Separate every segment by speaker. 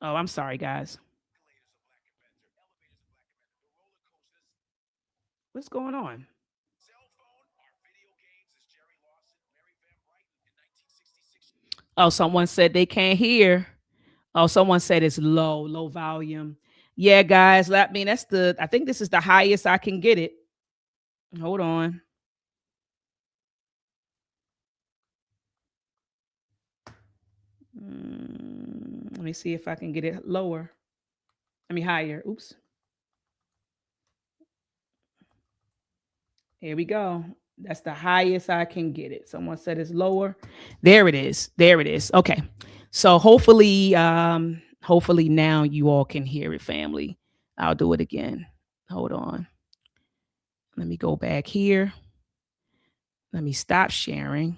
Speaker 1: Oh, I'm sorry, guys. What's going on? Oh, someone said they can't hear. Oh, someone said it's low volume. Yeah, guys. I mean, I think this is the highest I can get it. Hold on. Let me see if I can get it lower. I mean, higher. Oops. Here we go. That's the highest I can get it. Someone said it's lower. There it is. There it is. Okay. So hopefully now you all can hear it, family. I'll do it again. Hold on. Let me go back here. Let me stop sharing.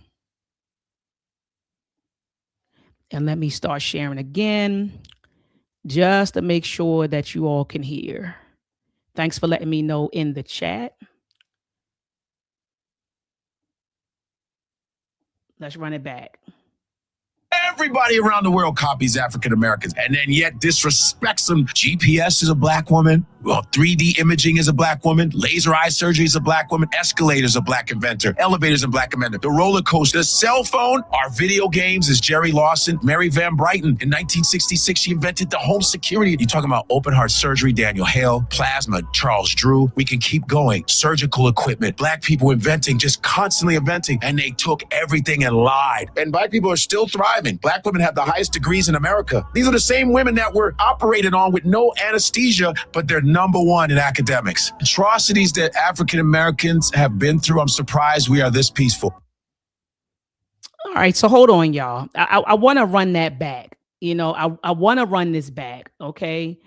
Speaker 1: And let me start sharing again, just to make sure that you all can hear. Thanks for letting me know in the chat. Let's run it back.
Speaker 2: Everybody around the world copies African Americans and then yet disrespects them. GPS is a black woman. Well, 3D imaging is a black woman. Laser eye surgery is a black woman. Escalators a black inventor. Elevators a black inventor. The roller coaster, the cell phone, our video games is Jerry Lawson. Mary Van Brighton in 1966, she invented the home security. You're talking about open heart surgery, Daniel Hale, plasma, Charles Drew. We can keep going. Surgical equipment, black people inventing, just constantly inventing, and they took everything and lied. And black people are still thriving. Black women have the highest degrees in America. These are the same women that were operated on with no anesthesia, but they're number one in academics. Atrocities that African Americans have been through, I'm surprised we are this peaceful.
Speaker 1: All right, so hold on, y'all. I want to run that back. You know, I want to run this back, okay?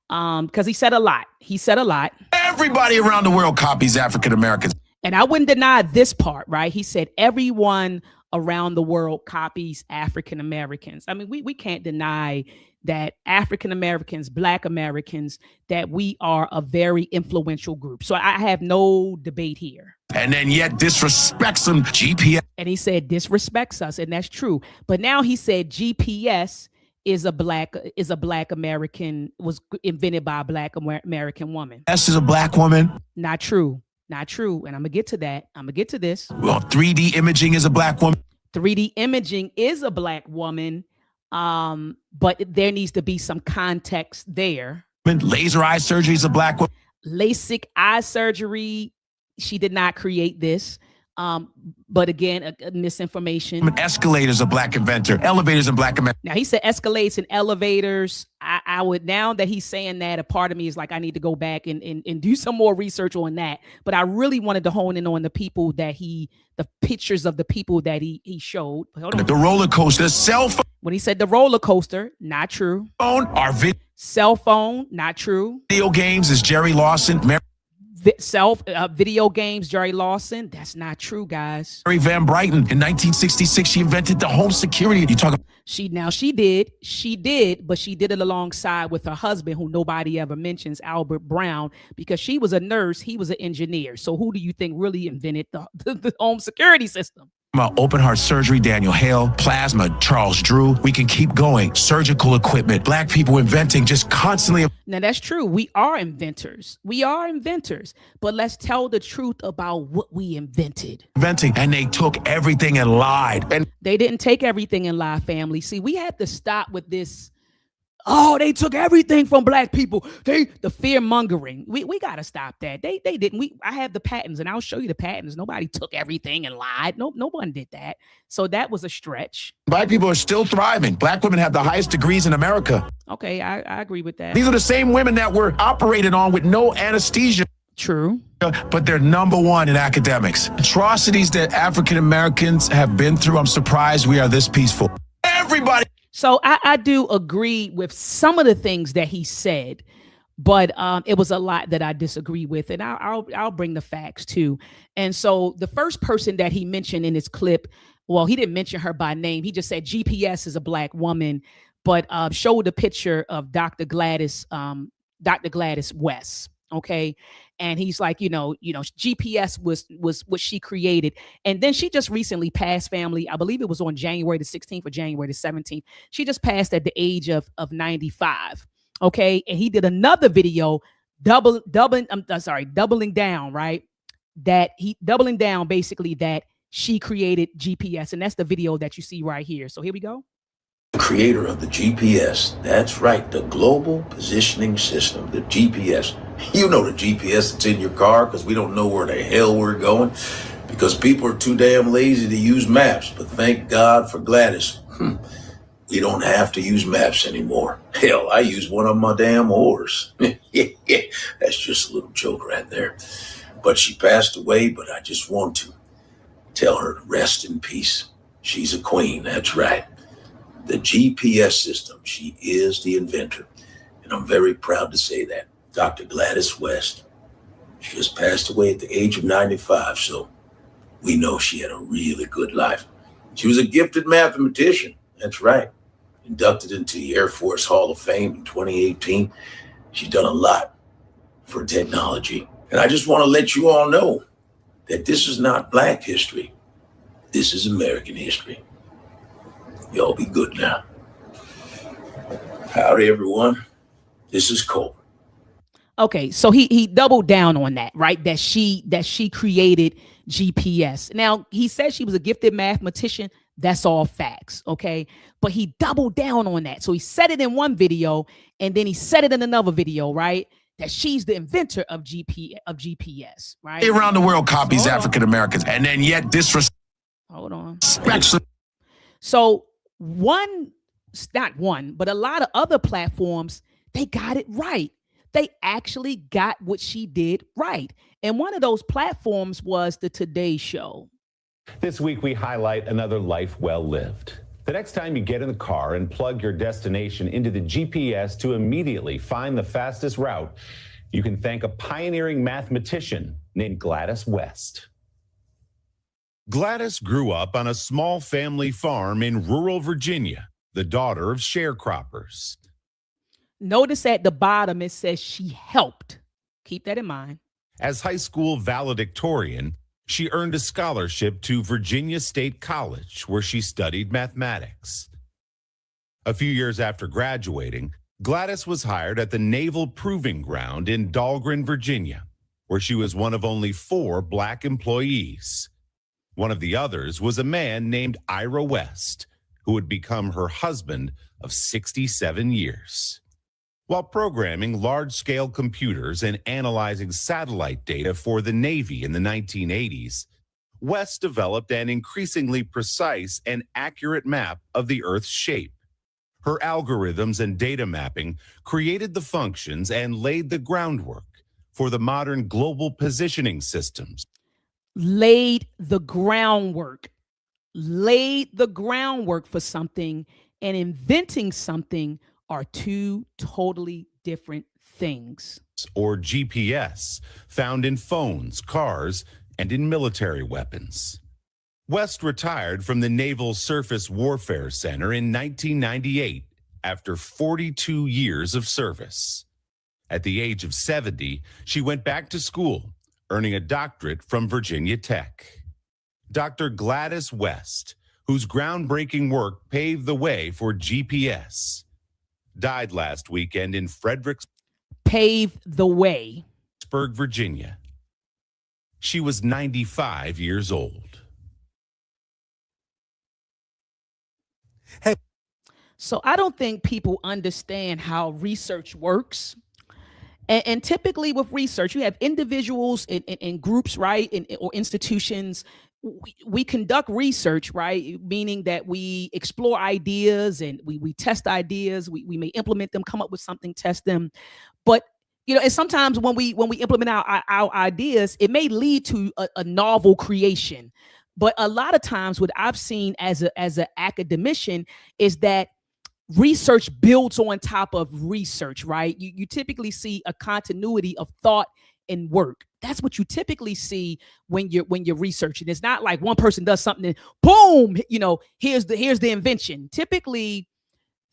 Speaker 1: Because he said a lot. He said a lot.
Speaker 2: Everybody around the world copies African Americans.
Speaker 1: And I wouldn't deny this part, right? He said everyone around the world copies African Americans. I mean, we can't deny that African Americans, Black Americans, that we are a very influential group. So I have no debate here.
Speaker 2: And then yet disrespects them, GPS.
Speaker 1: And he said disrespects us, and that's true. But now he said GPS is a black American, was invented by a Black American woman.
Speaker 2: S is a black woman.
Speaker 1: Not true. Not true. And I'm gonna get to that. I'm gonna get to this.
Speaker 2: Well, 3D imaging is a black woman.
Speaker 1: 3D imaging is a black woman. But there needs to be some context there.
Speaker 2: Laser eye surgery is a black woman.
Speaker 1: LASIK eye surgery, she did not create this. But again, a misinformation.
Speaker 2: Escalators a black inventor. Elevators a black inventor.
Speaker 1: Now he said escalates and elevators. I would, now that he's saying that, a part of me is like, I need to go back and do some more research on that. But I really wanted to hone in on the people that the pictures of the people that he showed. Hold on.
Speaker 2: The roller coaster, cell phone.
Speaker 1: When he said the roller coaster, not true.
Speaker 2: Our
Speaker 1: cell phone, not true.
Speaker 2: Video games is Jerry Lawson.
Speaker 1: Video games, Jerry Lawson. That's not true, guys.
Speaker 2: Mary Van Brighton in 1966, she invented the home security. You talk about
Speaker 1: she did, but she did it alongside with her husband, who nobody ever mentions, Albert Brown, because she was a nurse, he was an engineer. So who do you think really invented the home security system?
Speaker 2: About open heart surgery, Daniel Hale, plasma, Charles Drew. We can keep going. Surgical equipment, black people inventing, just constantly.
Speaker 1: Now that's true. We are inventors. But let's tell the truth about what we invented.
Speaker 2: And they took everything and lied. And
Speaker 1: they didn't take everything and lie, family. See, we have to stop with this. Oh, they took everything from black people. The fear mongering. We got to stop that. They didn't. I have the patents, and I'll show you the patents. Nobody took everything and lied. No one did that. So that was a stretch.
Speaker 2: Black people are still thriving. Black women have the highest degrees in America.
Speaker 1: Okay, I agree with that.
Speaker 2: These are the same women that were operated on with no anesthesia.
Speaker 1: True.
Speaker 2: But they're number one in academics. Atrocities that African Americans have been through, I'm surprised we are this peaceful. Everybody.
Speaker 1: So I do agree with some of the things that he said, but it was a lot that I disagree with, and I'll bring the facts too. And so the first person that he mentioned in his clip, well, he didn't mention her by name. He just said GPS is a black woman, but showed a picture of Dr. Gladys West. Okay. And he's like, GPS was what she created. And then she just recently passed, family. I believe it was on January the 16th or January the 17th. She just passed at the age of 95. Okay. And he did another video doubling down, right? Doubling down basically that she created GPS. And that's the video that you see right here. So here we go.
Speaker 3: Creator of the GPS. That's right, the Global Positioning System, the GPS. You know the GPS that's in your car, because we don't know where the hell we're going because people are too damn lazy to use maps. But thank God for Gladys. We don't have to use maps anymore. Hell, I use one on my damn horse. That's just a little joke right there. But she passed away, but I just want to tell her to rest in peace. She's a queen, that's right. The GPS system, she is the inventor. And I'm very proud to say that. Dr. Gladys West. She just passed away at the age of 95, so we know she had a really good life. She was a gifted mathematician, that's right. Inducted into the Air Force Hall of Fame in 2018. She's done a lot for technology. And I just want to let you all know that this is not Black history. This is American history. Y'all be good now. Howdy, everyone. This is Cole.
Speaker 1: Okay, so he doubled down on that, right? That she created GPS. Now, he said she was a gifted mathematician. That's all facts, okay? But he doubled down on that. So he said it in one video, and then he said it in another video, right? That she's the inventor of GPS, right?
Speaker 2: Around the world copies African Americans, and then yet disrespects.
Speaker 1: Hold on.
Speaker 2: So
Speaker 1: not one, but a lot of other platforms, they got it right. They actually got what she did right. And one of those platforms was the Today Show.
Speaker 4: This week, we highlight another life well lived. The next time you get in the car and plug your destination into the GPS to immediately find the fastest route, you can thank a pioneering mathematician named Gladys West.
Speaker 5: Gladys grew up on a small family farm in rural Virginia, the daughter of sharecroppers.
Speaker 1: Notice at the bottom, it says she helped. Keep that in mind.
Speaker 5: As high school valedictorian, she earned a scholarship to Virginia State College, where she studied mathematics. A few years after graduating, Gladys was hired at the Naval Proving Ground in Dahlgren, Virginia, where she was one of only 4 Black employees. One of the others was a man named Ira West, who would become her husband of 67 years. While programming large-scale computers and analyzing satellite data for the Navy in the 1980s, West developed an increasingly precise and accurate map of the Earth's shape. Her algorithms and data mapping created the functions and laid the groundwork for the modern global positioning systems.
Speaker 1: Laid the groundwork for something, and inventing something are two totally different things.
Speaker 5: Or GPS, found in phones, cars, and in military weapons. West retired from the Naval Surface Warfare Center in 1998 after 42 years of service. At the age of 70, she went back to school, earning a doctorate from Virginia Tech. Dr. Gladys West, whose groundbreaking work paved the way for GPS, died last weekend in Fredericksburg, Virginia. She was 95 years old.
Speaker 1: Hey. So I don't think people understand how research works. And typically with research, you have individuals in groups, right, or institutions. We conduct research, right, meaning that we explore ideas and we test ideas. We may implement them, come up with something, test them. But, and sometimes when we implement our ideas, it may lead to a novel creation. But a lot of times what I've seen as an academician is that research builds on top of research, right? You typically see a continuity of thought and work. That's what you typically see when you're researching. It's not like one person does something and boom, here's the invention. Typically,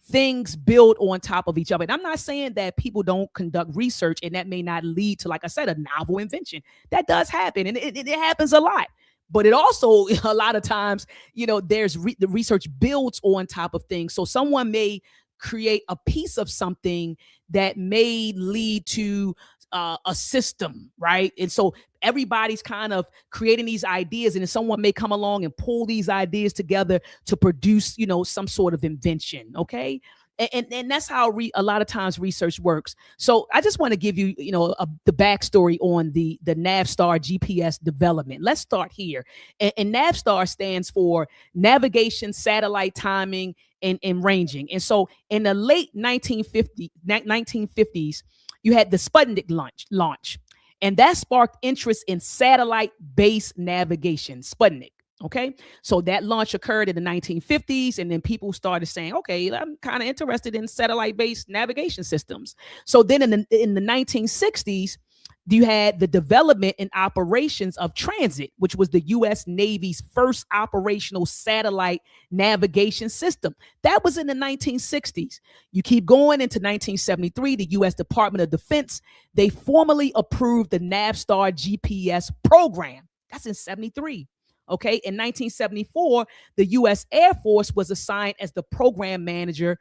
Speaker 1: things build on top of each other. And I'm not saying that people don't conduct research and that may not lead to, like I said, a novel invention. That does happen, and it happens a lot. But it also, a lot of times, there's the research builds on top of things. So someone may create a piece of something that may lead to a system, right? And so everybody's kind of creating these ideas, and then someone may come along and pull these ideas together to produce, some sort of invention. Okay. And that's how a lot of times research works. So I just want to give you, the backstory on the Navstar GPS development. Let's start here. And Navstar stands for Navigation, Satellite Timing, and Ranging. And so in the late 1950s, you had the Sputnik launch, and that sparked interest in satellite-based navigation, Sputnik. Okay, so that launch occurred in the 1950s, and then people started saying, okay, I'm kind of interested in satellite-based navigation systems. So then in the 1960s, you had the development and operations of Transit, which was the U.S. Navy's first operational satellite navigation system. That was in the 1960s. You keep going into 1973, the U.S. Department of Defense, they formally approved the Navstar GPS program. That's in 73. Okay, in 1974, the U.S. Air Force was assigned as the program manager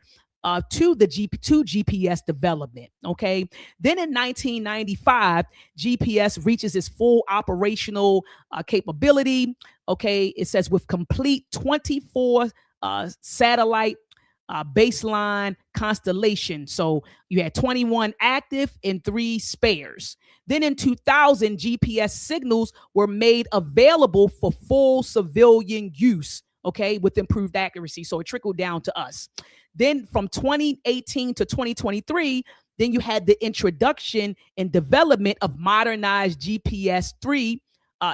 Speaker 1: to GPS development. Okay, then in 1995, GPS reaches its full operational capability. Okay, it says with complete 24 satellite baseline constellation. So you had 21 active and 3 spares. Then in 2000, GPS signals were made available for full civilian use, okay, with improved accuracy. So it trickled down to us. Then from 2018 to 2023, then you had the introduction and development of modernized GPS 3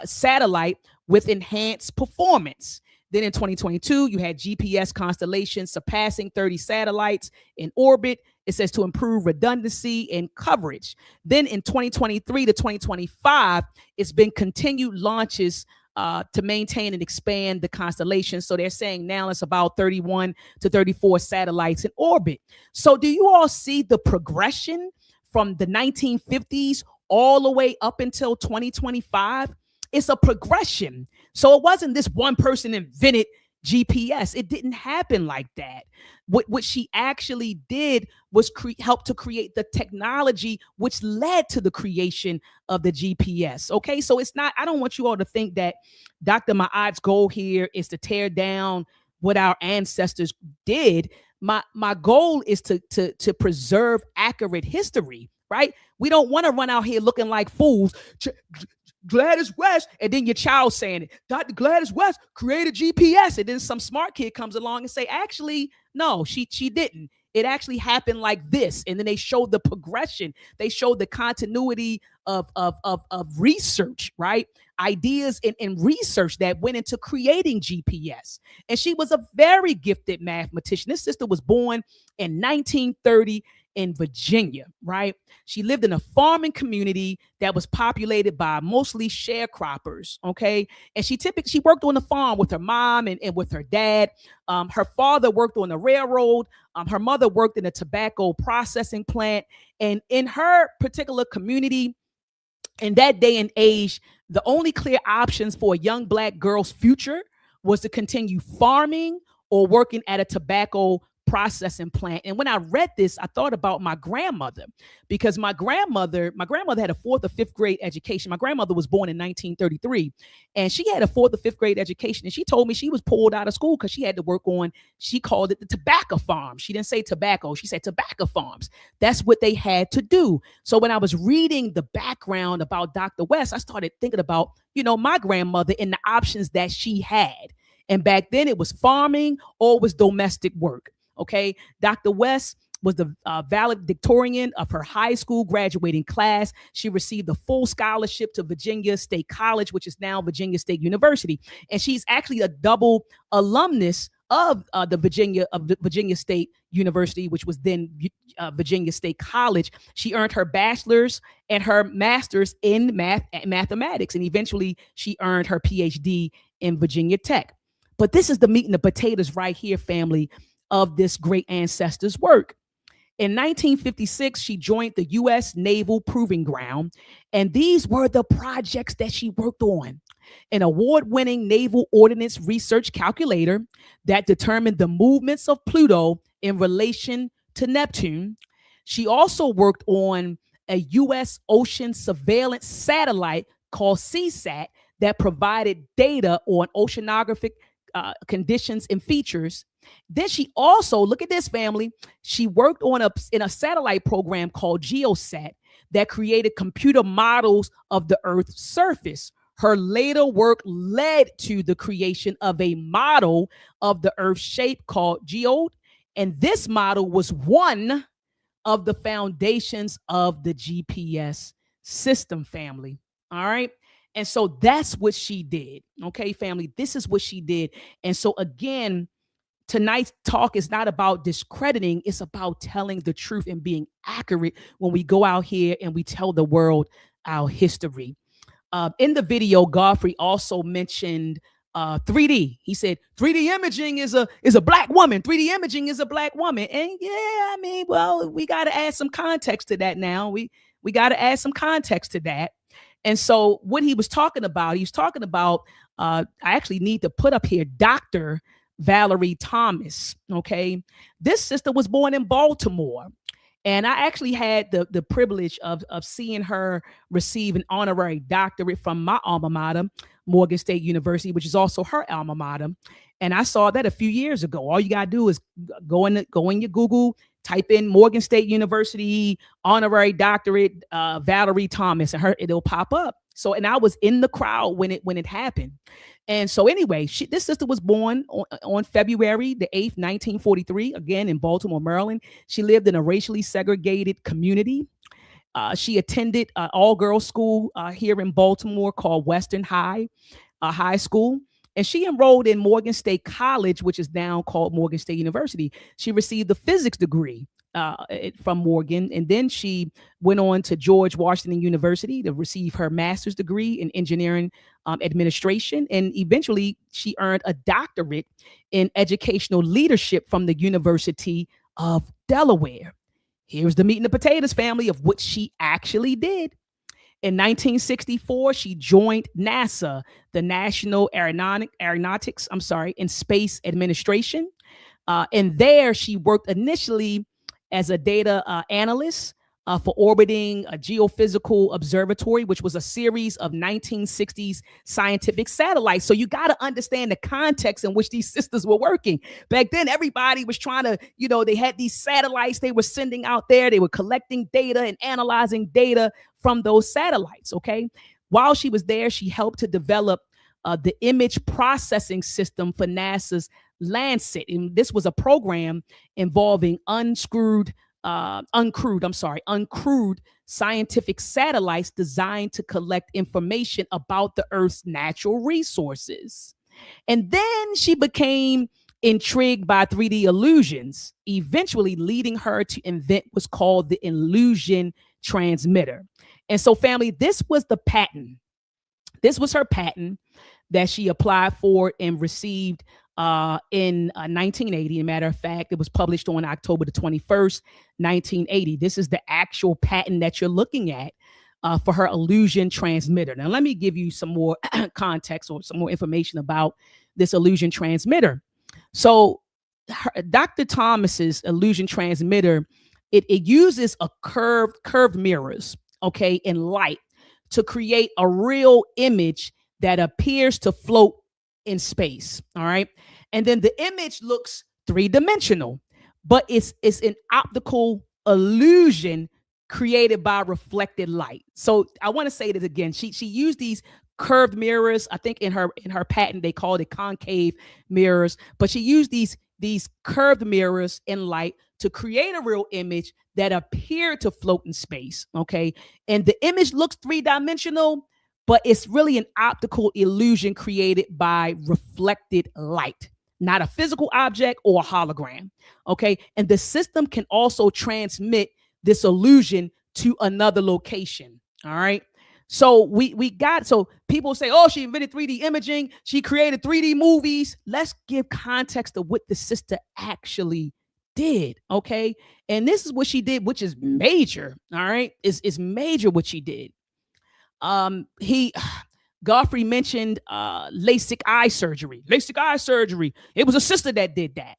Speaker 1: satellite with enhanced performance. Then in 2022, you had GPS constellations surpassing 30 satellites in orbit. It says to improve redundancy and coverage. Then in 2023 to 2025, it's been continued launches to maintain and expand the constellation. So they're saying now it's about 31 to 34 satellites in orbit. So do you all see the progression from the 1950s all the way up until 2025? It's a progression. So it wasn't this one person invented GPS. It didn't happen like that. What she actually did was help to create the technology which led to the creation of the GPS. Okay, so it's not, I don't want you all to think that Dr. Ma'at's goal here is to tear down what our ancestors did. My goal is to preserve accurate history, right? We don't want to run out here looking like fools. Gladys West, and then your child saying it. Dr. Gladys West created GPS, and then some smart kid comes along and say, actually, no, she didn't. It actually happened like this. And then they showed the progression. They showed the continuity of research, right? Ideas and research that went into creating GPS. And she was a very gifted mathematician. This sister was born in 1930 in Virginia, right? She lived in a farming community that was populated by mostly sharecroppers, okay? And she worked on the farm with her mom and with her dad. Her father worked on the railroad. Her mother worked in a tobacco processing plant. And in her particular community, in that day and age, the only clear options for a young Black girl's future was to continue farming or working at a tobacco processing plant. And when I read this, I thought about my grandmother, because my grandmother had a 4th or 5th grade education. My grandmother was born in 1933, and she had a 4th or 5th grade education. And she told me she was pulled out of school because she had to work on, she called it the tobacco farm. She didn't say tobacco. She said tobacco farms. That's what they had to do. So when I was reading the background about Dr. West, I started thinking about, my grandmother and the options that she had. And back then it was farming or it was domestic work. Okay, Dr. West was the valedictorian of her high school graduating class. She received a full scholarship to Virginia State College, which is now Virginia State University. And she's actually a double alumnus of Virginia State University, which was then Virginia State College. She earned her bachelor's and her master's in mathematics, and eventually she earned her PhD in Virginia Tech. But this is the meat and the potatoes right here, family, of this great ancestor's work. In 1956, she joined the U.S. Naval Proving Ground, and these were the projects that she worked on. An award-winning naval ordnance research calculator that determined the movements of Pluto in relation to Neptune. She also worked on a U.S. ocean surveillance satellite called CSAT that provided data on oceanographic conditions and features. Then she also, look at this, family, she worked on in a satellite program called GeoSat that created computer models of the Earth's surface. Her later work led to the creation of a model of the Earth's shape called Geode, and this model was one of the foundations of the GPS system, family. All right. And so that's what she did. Okay, family, this is what she did. And so again, tonight's talk is not about discrediting, it's about telling the truth and being accurate when we go out here and we tell the world our history. In the video, Godfrey also mentioned 3D. He said 3D imaging is a black woman. 3D imaging is a black woman. And yeah, I mean, well, we got to add some context to that now. We got to add some context to that. And so what he was talking about, I actually need to put up here, Dr. Valerie Thomas. Okay. This sister was born in Baltimore. And I actually had the privilege of seeing her receive an honorary doctorate from my alma mater, Morgan State University, which is also her alma mater. And I saw that a few years ago. All you got to do is go in your Google, type in Morgan State University, honorary doctorate, Valerie Thomas, and it'll pop up. So, and I was in the crowd when it happened. And so anyway, this sister was born on February the 8th, 1943, again in Baltimore, Maryland. She lived in a racially segregated community. She attended an all-girls school here in Baltimore called Western High School. And she enrolled in Morgan State College, which is now called Morgan State University. She received a physics degree from Morgan, and then she went on to George Washington University to receive her master's degree in engineering administration, and eventually she earned a doctorate in educational leadership from the University of Delaware. Here's the meat and the potatoes, family, of what she actually did. In 1964, she joined NASA, the National Aeronautics and Space Administration. And there she worked initially as a data analyst for orbiting a geophysical observatory, which was a series of 1960s scientific satellites. So you got to understand the context in which these sisters were working. Back then, everybody was trying to, they had these satellites they were sending out there. They were collecting data and analyzing data from those satellites, okay? While she was there, she helped to develop the image processing system for NASA's Lancet. And this was a program involving uncrewed scientific satellites designed to collect information about the Earth's natural resources. And then she became intrigued by 3D illusions, eventually leading her to invent what's called the illusion transmitter. And so, family, this was the patent. This was her patent that she applied for and received in 1980. As a matter of fact, it was published on October the 21st, 1980. This is the actual patent that you're looking at for her illusion transmitter. Now, let me give you some more context or some more information about this illusion transmitter. So Dr. Thomas's illusion transmitter, it uses a curved mirrors, okay, in light to create a real image that appears to float in space. All right. And then the image looks three-dimensional, but it's an optical illusion created by reflected light. So I want to say this again. She used these curved mirrors. I think in her patent they called it concave mirrors, but she used these curved mirrors in light to create a real image that appeared to float in space. Okay. And the image looks three-dimensional, but it's really an optical illusion created by reflected light, not a physical object or a hologram. Okay. And the system can also transmit this illusion to another location. All right. So so people say, oh, she invented 3D imaging. She created 3D movies. Let's give context of what the sister actually did. Okay. And this is what she did, which is major. All right. Is major what she did. Godfrey mentioned LASIK eye surgery. LASIK eye surgery. It was a sister that did that.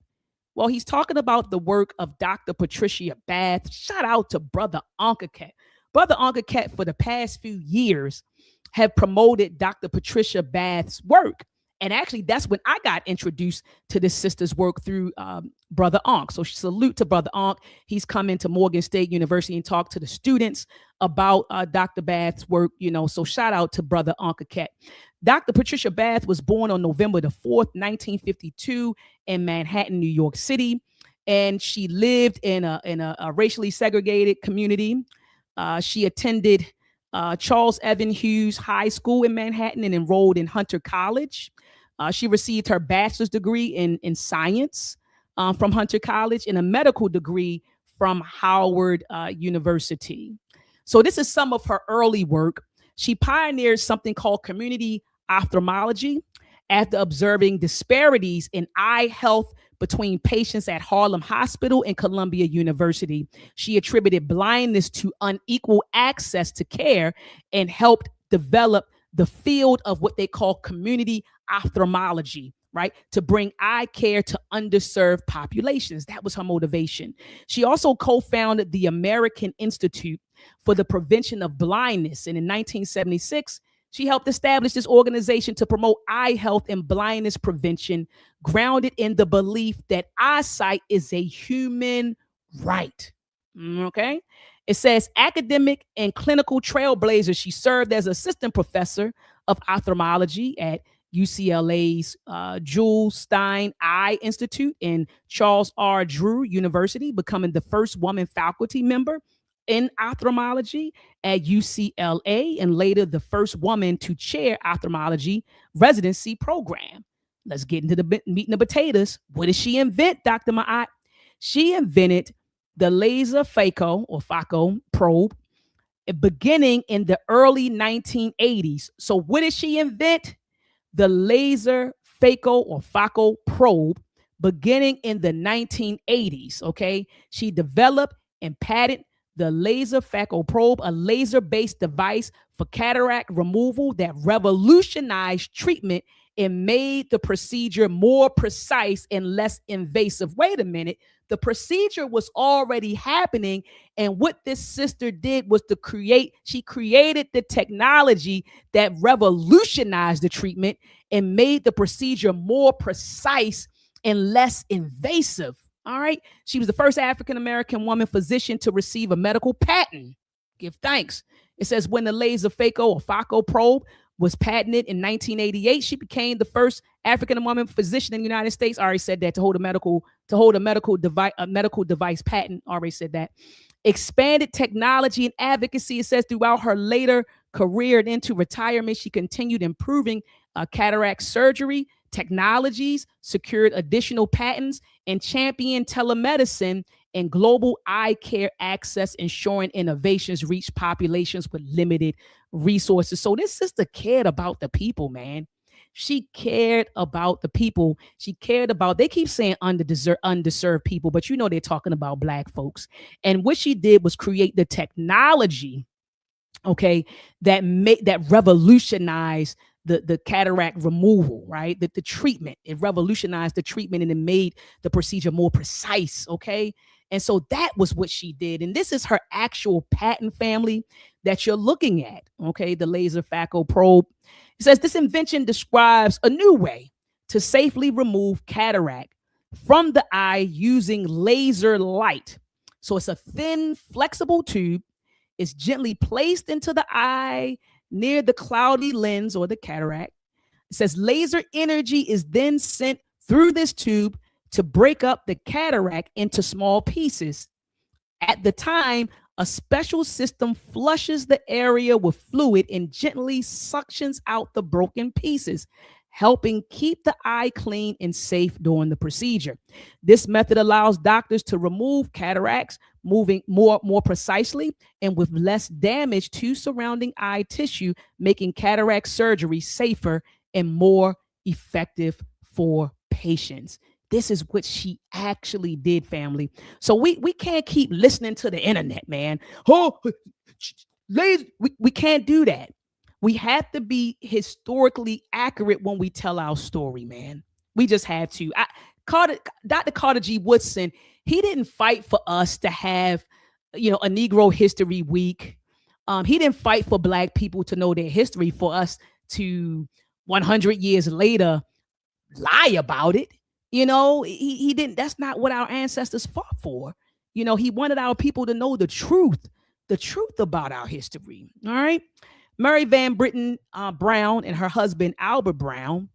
Speaker 1: Well, he's talking about the work of Dr. Patricia Bath. Shout out to Brother Ankh. Brother Ankh for the past few years have promoted Dr. Patricia Bath's work. And actually, that's when I got introduced to this sister's work through Brother Ankh. So salute to Brother Ankh. He's come into Morgan State University and talked to the students about Dr. Bath's work, so shout out to Brother Ankh. Dr. Patricia Bath was born on November the 4th, 1952 in Manhattan, New York City. And she lived in a racially segregated community. She attended Charles Evan Hughes High School in Manhattan and enrolled in Hunter College. She received her bachelor's degree in science from Hunter College and a medical degree from Howard University. So this is some of her early work. She pioneered something called community ophthalmology after observing disparities in eye health between patients at Harlem Hospital and Columbia University. She attributed blindness to unequal access to care and helped develop the field of what they call community ophthalmology, right? To bring eye care to underserved populations. That was her motivation. She also co-founded the American Institute for the Prevention of Blindness. And in 1976, she helped establish this organization to promote eye health and blindness prevention, grounded in the belief that eyesight is a human right. Okay. It says academic and clinical trailblazer. She served as assistant professor of ophthalmology at UCLA's Jules Stein Eye Institute and Charles R. Drew University, becoming the first woman faculty member in ophthalmology at UCLA, and later the first woman to chair ophthalmology residency program. Let's get into the meat and the potatoes. What did she invent, Dr. Ma'at? She invented the laser phaco probe beginning in the early 1980s. So what did she invent? The laser phaco probe beginning in the 1980s. Okay. She developed and patented the laser phaco probe, a laser-based device for cataract removal that revolutionized treatment and made the procedure more precise and less invasive. Wait a minute. The procedure was already happening. And what this sister did was she created the technology that revolutionized the treatment and made the procedure more precise and less invasive. All right. She was the first African-American woman physician to receive a medical patent. Give thanks. It says when the laser phaco probe was patented in 1988, she became the first African woman physician in the United States. I already said that, to hold a medical device patent. Already said that. Expanded technology and advocacy. It says throughout her later career and into retirement, she continued improving cataract surgery technologies, secured additional patents, and championed telemedicine and global eye care access, ensuring innovations reach populations with limited resources. So this sister cared about the people, man. She cared about the people. She cared about, they keep saying underserved people, but they're talking about Black folks. And what she did was create the technology, okay, that revolutionized the cataract removal, right? The treatment. It revolutionized the treatment and it made the procedure more precise, okay? And so that was what she did. And this is her actual patent family that you're looking at, okay? The laser phaco probe. It says this invention describes a new way to safely remove cataract from the eye using laser light. So it's a thin, flexible tube. It's gently placed into the eye near the cloudy lens or the cataract. It says laser energy is then sent through this tube to break up the cataract into small pieces. At the time, a special system flushes the area with fluid and gently suctions out the broken pieces, helping keep the eye clean and safe during the procedure. This method allows doctors to remove cataracts, moving more precisely and with less damage to surrounding eye tissue, making cataract surgery safer and more effective for patients. This is what she actually did, family. So we can't keep listening to the internet, man. Oh, we can't do that. We have to be historically accurate when we tell our story, man. We just have to. Dr. Carter G. Woodson, he didn't fight for us to have, a Negro History Week. He didn't fight for Black people to know their history, for us to 100 years later lie about it. He didn't. That's not what our ancestors fought for. He wanted our people to know the truth about our history. All right. Mary Van Britten Brown and her husband Albert Brown.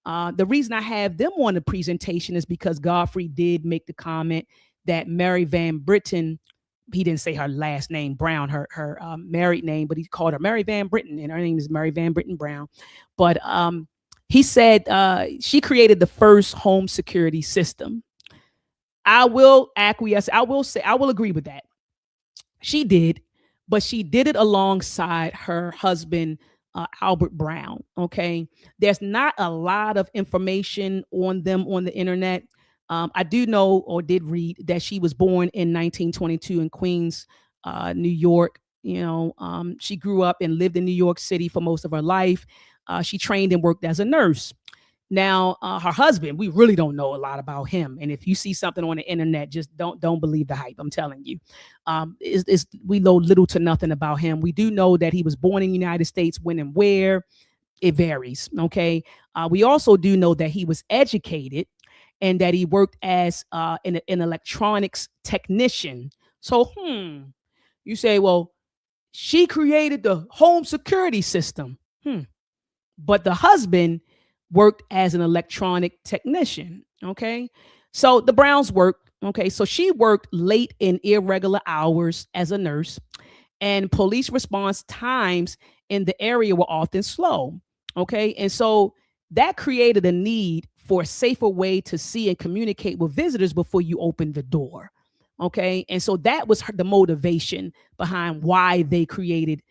Speaker 1: The reason I have them on the presentation is because Godfrey did make the comment that Mary Van Britten, he didn't say her last name Brown, her married name, but he called her Mary Van Britten, and her name is Mary Van Britten Brown. But he said she created the first home security system. I will acquiesce. I will agree with that. She did, but she did it alongside her husband, Albert Brown. Okay. There's not a lot of information on them on the internet. I do know, or did read, that she was born in 1922 in Queens, New York. She grew up and lived in New York City for most of her life. She trained and worked as a nurse. Now, her husband, we really don't know a lot about him. And if you see something on the internet, just don't believe the hype. I'm telling you, we know little to nothing about him. We do know that he was born in the United States. When and where, it varies. Okay. We also do know that he was educated and that he worked as an electronics technician. So, you say, well, she created the home security system. But the husband worked as an electronic technician. Okay. So the Browns worked. Okay. So she worked late in irregular hours as a nurse, and police response times in the area were often slow. Okay. And so that created a need for a safer way to see and communicate with visitors before you open the door. Okay. And so that was the motivation behind why they created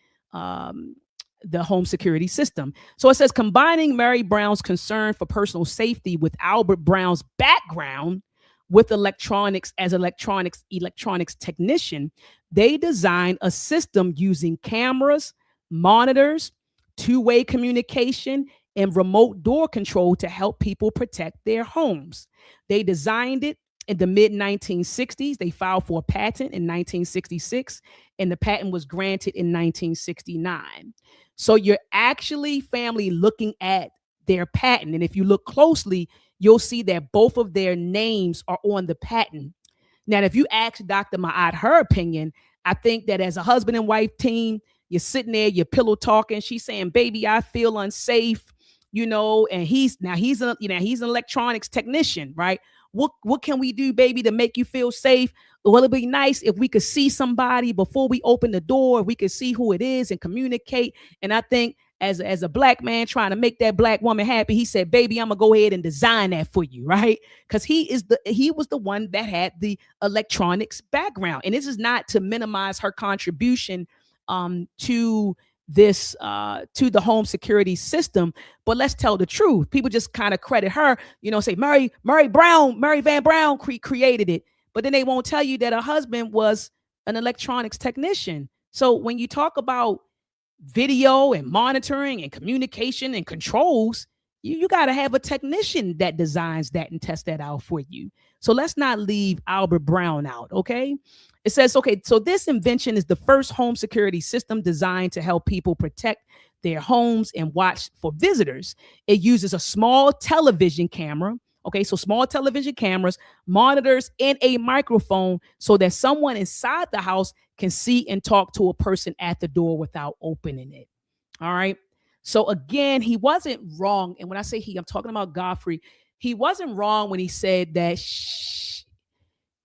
Speaker 1: the home security system. So it says, combining Mary Brown's concern for personal safety with Albert Brown's background with electronics as electronics technician, they designed a system using cameras, monitors, two-way communication, and remote door control to help people protect their homes. They designed it in the mid-1960s. They filed for a patent in 1966, and the patent was granted in 1969. So you're actually, family, looking at their patent. And if you look closely, you'll see that both of their names are on the patent. Now, if you ask Dr. Ma'at her opinion, I think that as a husband and wife team, you're sitting there, you're pillow talking. She's saying, baby, I feel unsafe, and he's an electronics technician, right? What can we do, baby, to make you feel safe? Well, it'd be nice if we could see somebody before we open the door. We could see who it is and communicate. And I think as a Black man trying to make that Black woman happy, he said, baby, I'm gonna go ahead and design that for you, right? Because he was the one that had the electronics background. And this is not to minimize her contribution to this to the home security system, but let's tell the truth. People just kind of credit her, say Mary Van Brown created it, but then they won't tell you that her husband was an electronics technician. So when you talk about video and monitoring and communication and controls, you got to have a technician that designs that and test that out for you. So let's not leave Albert Brown out. Okay. It says, okay, so this invention is the first home security system designed to help people protect their homes and watch for visitors. It uses a small television camera. Okay, so small television cameras, monitors, and a microphone so that someone inside the house can see and talk to a person at the door without opening it. All right. So again, he wasn't wrong. And when I say he, I'm talking about Godfrey. He wasn't wrong when he said that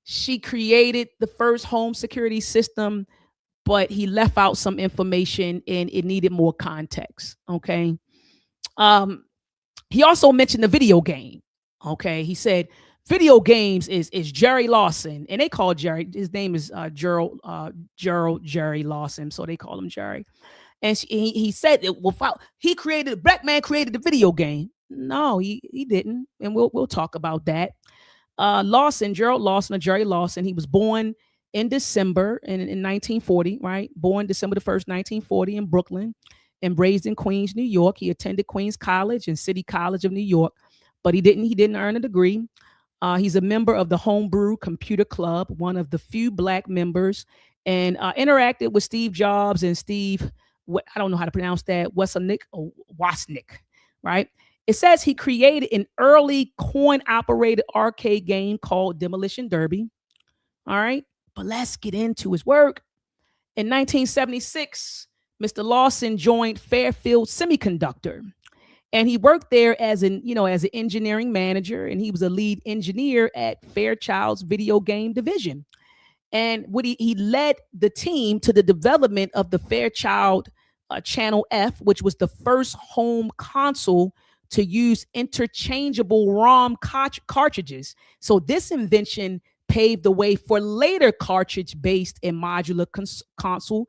Speaker 1: she created the first home security system, but he left out some information and it needed more context. Okay. He also mentioned the video game. Okay, he said video games is Jerry Lawson, and they call Jerry. His name is Gerald Jerry Lawson, so they call him Jerry. And he said it without he created black man created the video game. No, he didn't, and we'll talk about that. Gerald Lawson, or Jerry Lawson, he was born in December in 1940, right? Born December the 1st, 1940 in Brooklyn, and raised in Queens, New York. He attended Queens College and City College of New York, but he didn't earn a degree. He's a member of the Homebrew Computer Club, one of the few black members, and interacted with Steve Jobs and Steve, I don't know how to pronounce that, Wozniak, right? It says he created an early coin-operated arcade game called Demolition Derby. All right, but let's get into his work. In 1976, Mr. Lawson joined Fairfield Semiconductor, and he worked there as an engineering manager, and he was a lead engineer at Fairchild's video game division. And he led the team to the development of the Fairchild Channel F, which was the first home console to use interchangeable ROM cartridges. So this invention paved the way for later cartridge-based and modular console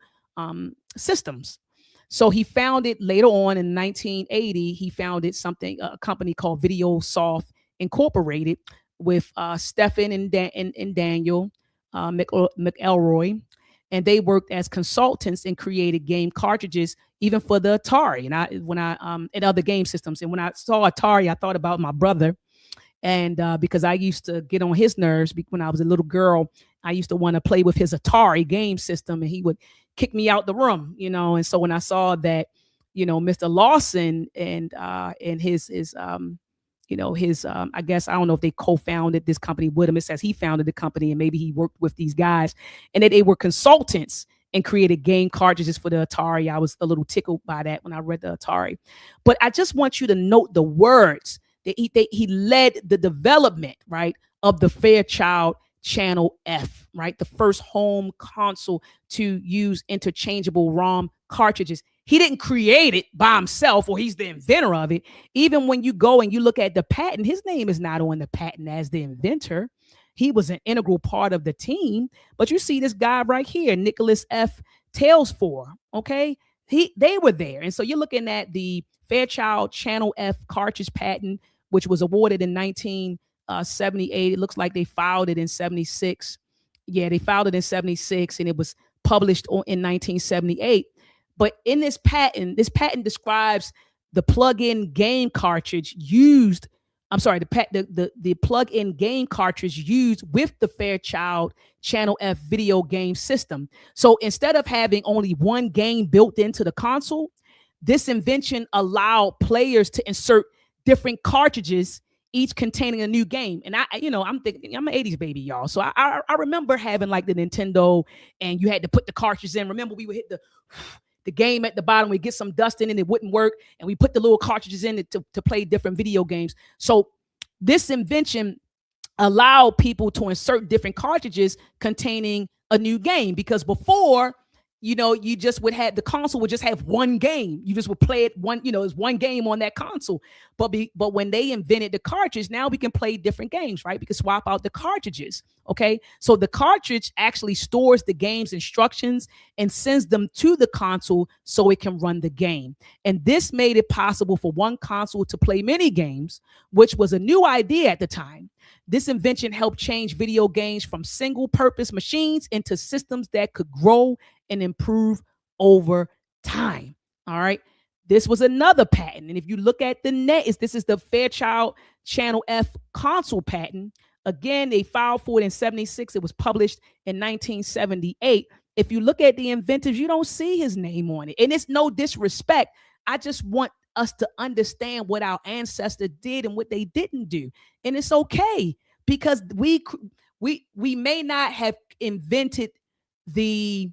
Speaker 1: systems. So he founded later on in 1980, he founded a company called VideoSoft Incorporated with Stephen and Daniel McElroy. And they worked as consultants and created game cartridges, even for the Atari and other game systems. And when I saw Atari, I thought about my brother. And because I used to get on his nerves when I was a little girl, I used to want to play with his Atari game system, and he would kick me out the room, And so when I saw that, Mr. Lawson and his I guess, I don't know if they co-founded this company with him. It says he founded the company, and maybe he worked with these guys, and that they were consultants and created game cartridges for the Atari. I was a little tickled by that when I read the Atari. But I just want you to note the words that he led the development, right, of the Fairchild Channel F, right, the first home console to use interchangeable ROM cartridges. He didn't create it by himself, or he's the inventor of it. Even when you go and you look at the patent, his name is not on the patent as the inventor. He was an integral part of the team. But you see this guy right here, Nicholas F. Talesfore, okay? They were there. And so you're looking at the Fairchild Channel F cartridge patent, which was awarded in 1978. It looks like they filed it in 76. Yeah, they filed it in 76, and it was published in 1978. But in this patent describes the plug-in game cartridge used. I'm sorry, the plug-in game cartridge used with the Fairchild Channel F video game system. So instead of having only one game built into the console, this invention allowed players to insert different cartridges, each containing a new game. And I'm thinking, I'm an 80s baby, y'all. So I remember having like the Nintendo, and you had to put the cartridges in. Remember, we would hit the game at the bottom, we get some dust in and it wouldn't work, and we put the little cartridges in it to play different video games. So this invention allowed people to insert different cartridges containing a new game, because before, you just would have, the console would just have one game. You just would play it it's one game on that console. But when they invented the cartridge, now we can play different games, right? We can swap out the cartridges. Okay. So the cartridge actually stores the game's instructions and sends them to the console so it can run the game. And this made it possible for one console to play many games, which was a new idea at the time. This invention helped change video games from single-purpose machines into systems that could grow and improve over time. All right. This was another patent. And if you look at the this is the Fairchild Channel F console patent. Again, they filed for it in 76. It was published in 1978. If you look at the inventors, you don't see his name on it. And it's no disrespect. I just want us to understand what our ancestors did and what they didn't do. And it's okay, because we may not have invented the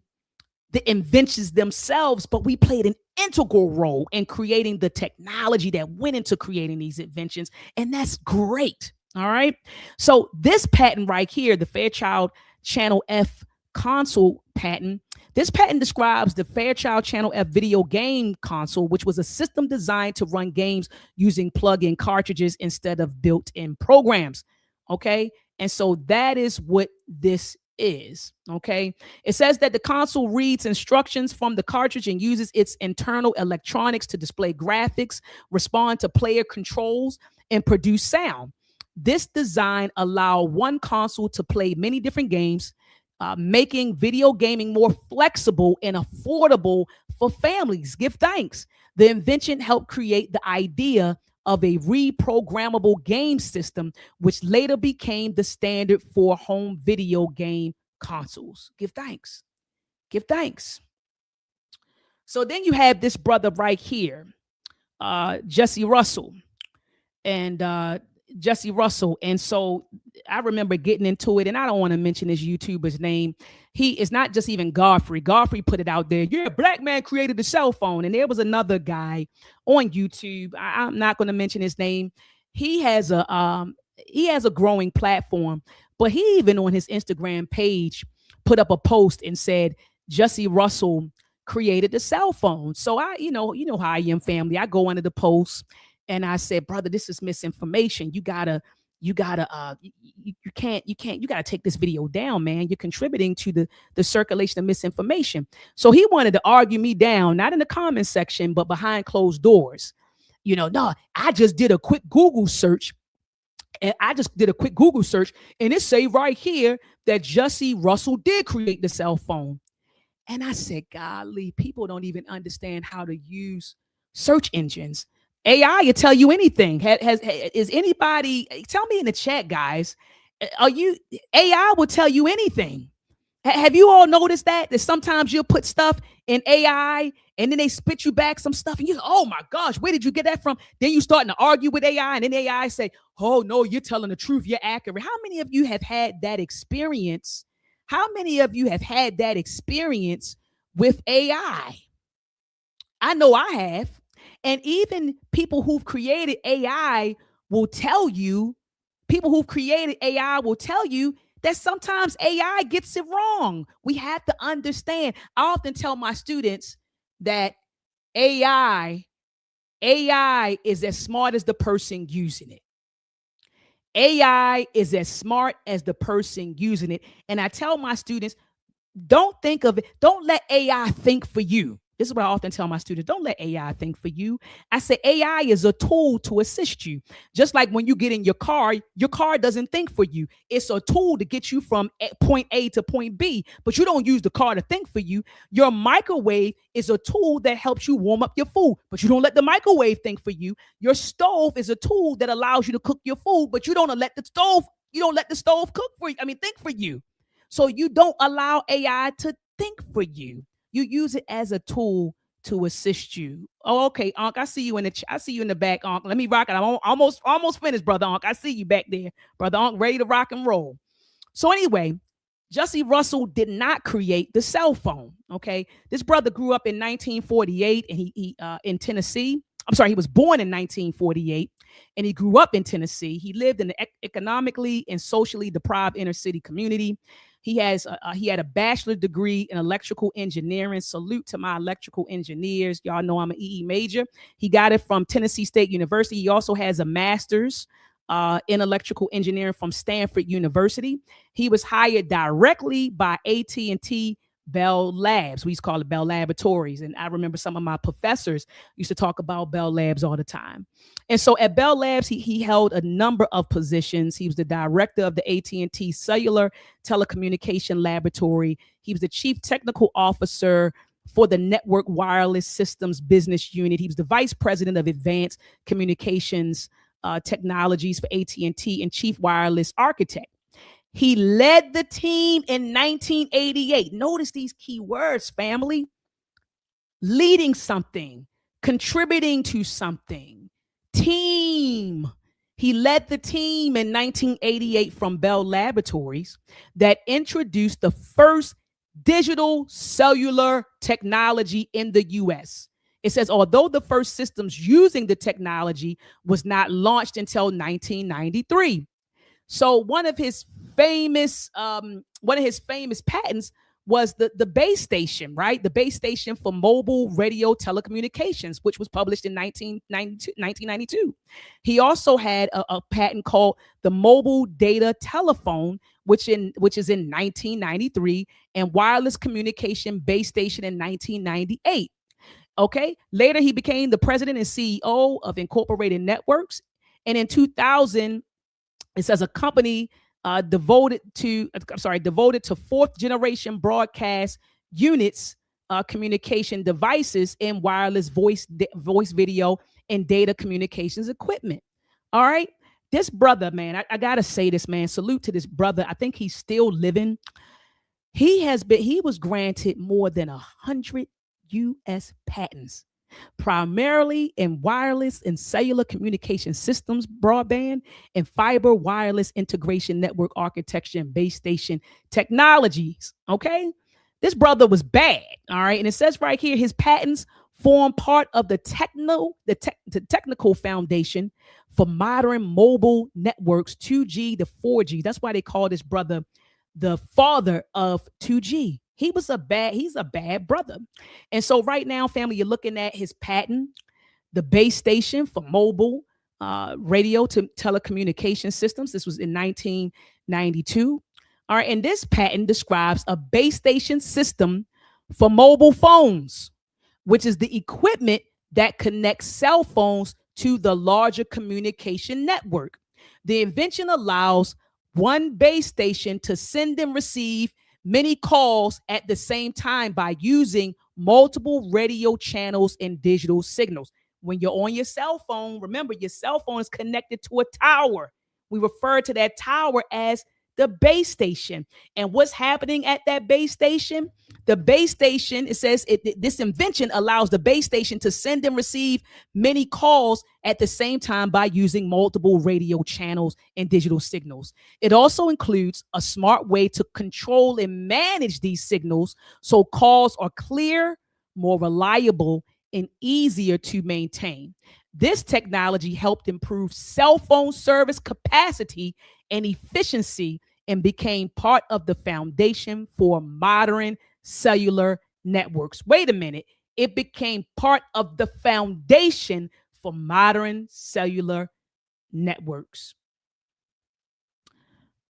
Speaker 1: inventions themselves, but we played an integral role in creating the technology that went into creating these inventions. And that's great. All right. So this patent right here, the Fairchild Channel F console patent, This patent describes the Fairchild Channel F video game console, which was a system designed to run games using plug-in cartridges instead of built-in programs. Okay. And so that is what this is. Okay. It says that the console reads instructions from the cartridge and uses its internal electronics to display graphics, respond to player controls, and produce sound. This design allows one console to play many different games, making video gaming more flexible and affordable for families. Give thanks. The invention helped create the idea of a reprogrammable game system, which later became the standard for home video game consoles. Give thanks. Give thanks. So then you have this brother right here, Jesse Russell. And Jesse Russell. And so I remember getting into it, and I don't want to mention this YouTuber's name. He is not just even Godfrey. Godfrey put it out there. Yeah, black man created the cell phone. And there was another guy on YouTube. I'm not going to mention his name. He has a growing platform, but he even on his Instagram page put up a post and said Jesse Russell created the cell phone. So you know how I am, family. I go under the post. And I said, brother, this is misinformation. You gotta take this video down, man. You're contributing to the circulation of misinformation. So he wanted to argue me down, not in the comment section, but behind closed doors. No, I just did a quick Google search. And it say right here that Jesse Russell did create the cell phone. And I said, golly, people don't even understand how to use search engines. AI will tell you anything. Is anybody, tell me in the chat, guys, AI will tell you anything. Have you all noticed that sometimes you'll put stuff in AI and then they spit you back some stuff and you, oh my gosh, where did you get that from? Then you starting to argue with AI and then AI say, oh no, you're telling the truth. You're accurate. How many of you have had that experience? How many of you have had that experience with AI? I know I have. And even people who've created AI will tell you that sometimes AI gets it wrong. We have to understand. I often tell my students that AI is as smart as the person using it. AI is as smart as the person using it. And I tell my students, don't let AI think for you. This is what I often tell my students. Don't let AI think for you. I say AI is a tool to assist you. Just like when you get in your car doesn't think for you. It's a tool to get you from point A to point B, but you don't use the car to think for you. Your microwave is a tool that helps you warm up your food, but you don't let the microwave think for you. Your stove is a tool that allows you to cook your food, but you don't let the stove think for you. So you don't allow AI to think for you. You use it as a tool to assist you. Oh, okay, Ankh, I see you in the back, Ankh. Let me rock it. I'm almost finished, brother Ankh. I see you back there, brother Ankh, ready to rock and roll. So anyway, Jesse Russell did not create the cell phone. Okay, this brother grew up in 1948, and he in Tennessee. I'm sorry, he was born in 1948, and he grew up in Tennessee. He lived in the economically and socially deprived inner city community. He had a bachelor's degree in electrical engineering. Salute to my electrical engineers. Y'all know I'm an EE major. He got it from Tennessee State University. He also has a master's in electrical engineering from Stanford University. He was hired directly by AT&T Bell Labs. We used to call it Bell Laboratories. And I remember some of my professors used to talk about Bell Labs all the time. And so at Bell Labs, he held a number of positions. He was the director of the AT&T Cellular Telecommunication Laboratory. He was the chief technical officer for the Network Wireless Systems Business Unit. He was the vice president of advanced communications technologies for AT&T and chief wireless architect. He led the team in 1988. Notice these key words, family. Leading something, contributing to something, team. He led the team in 1988 from Bell Laboratories that introduced the first digital cellular technology in the U.S. It says, although the first systems using the technology was not launched until 1993. So one of his famous patents was the base station, right? The base station for mobile radio telecommunications, which was published in 1992. He also had a patent called the mobile data telephone, which is in 1993, and wireless communication base station in 1998. Okay. Later, he became the president and CEO of Incorporated Networks. And in 2000, it says a company devoted to fourth generation broadcast units, communication devices, and wireless voice, video, and data communications equipment. All right. This brother, man, I got to say this, man. Salute to this brother. I think he's still living. He was granted more than 100 U.S. patents, primarily in wireless and cellular communication systems, broadband, and fiber wireless integration network architecture and base station technologies. Okay. This brother was bad. All right. And it says right here, his patents form part of the technical foundation for modern mobile networks, 2G to 4G. That's why they call this brother the father of 2G. He's a bad brother. And so right now, family, you're looking at his patent, the base station for mobile radio to telecommunication systems. This was in 1992. All right. And this patent describes a base station system for mobile phones, which is the equipment that connects cell phones to the larger communication network. The invention allows one base station to send and receive many calls at the same time by using multiple radio channels and digital signals. When you're on your cell phone, remember your cell phone is connected to a tower. We refer to that tower as the base station. And what's happening at that base station? The base station, it says this invention allows the base station to send and receive many calls at the same time by using multiple radio channels and digital signals. It also includes a smart way to control and manage these signals so calls are clear, more reliable, and easier to maintain. This technology helped improve cell phone service capacity and efficiency and became part of the foundation for modern cellular networks. Wait a minute. It became part of the foundation for modern cellular networks.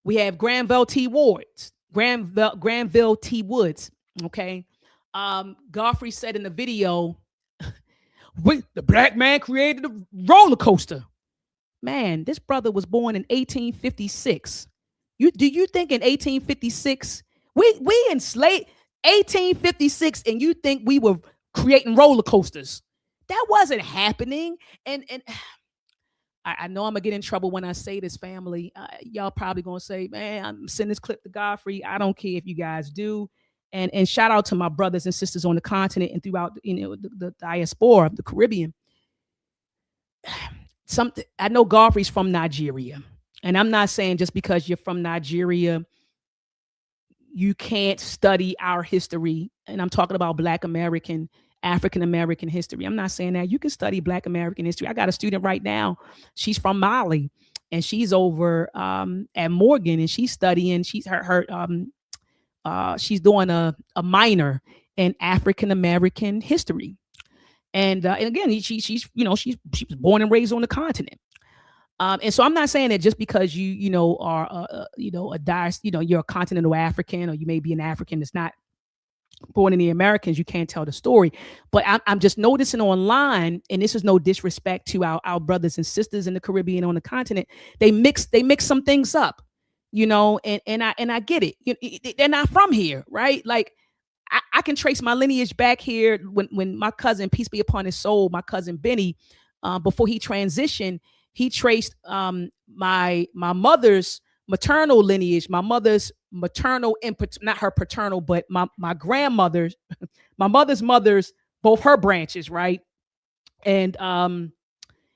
Speaker 1: We have Granville T. Woods. Okay. Godfrey said in the video, the black man created a roller coaster. Man, this brother was born in 1856. Do you think in 1856 we enslaved 1856 and you think we were creating roller coasters? That wasn't happening. And I know I'm gonna get in trouble when I say this, family. Y'all probably gonna say, man, I'm sending this clip to Godfrey. I don't care if you guys do. And shout out to my brothers and sisters on the continent and throughout the diaspora, the Caribbean. I know Godfrey's from Nigeria. And I'm not saying just because you're from Nigeria, you can't study our history. And I'm talking about Black American, African American history. I'm not saying that. You can study Black American history. I got a student right now. She's from Mali, and she's over at Morgan, and she's studying. She's she's doing a minor in African American history. And again, she was born and raised on the continent. And so I'm not saying that just because you are you're a continental African, or you may be an African that's not born in the Americans, you can't tell the story. But I'm just noticing online, and this is no disrespect to our brothers and sisters in the Caribbean on the continent, they mix some things up, and I get it. They're not from here, right? Like I can trace my lineage back here when my cousin, peace be upon his soul, my cousin Benny, before he transitioned, he traced my mother's maternal lineage, my mother's maternal, not her paternal, but my grandmother's, my mother's, both her branches, right? And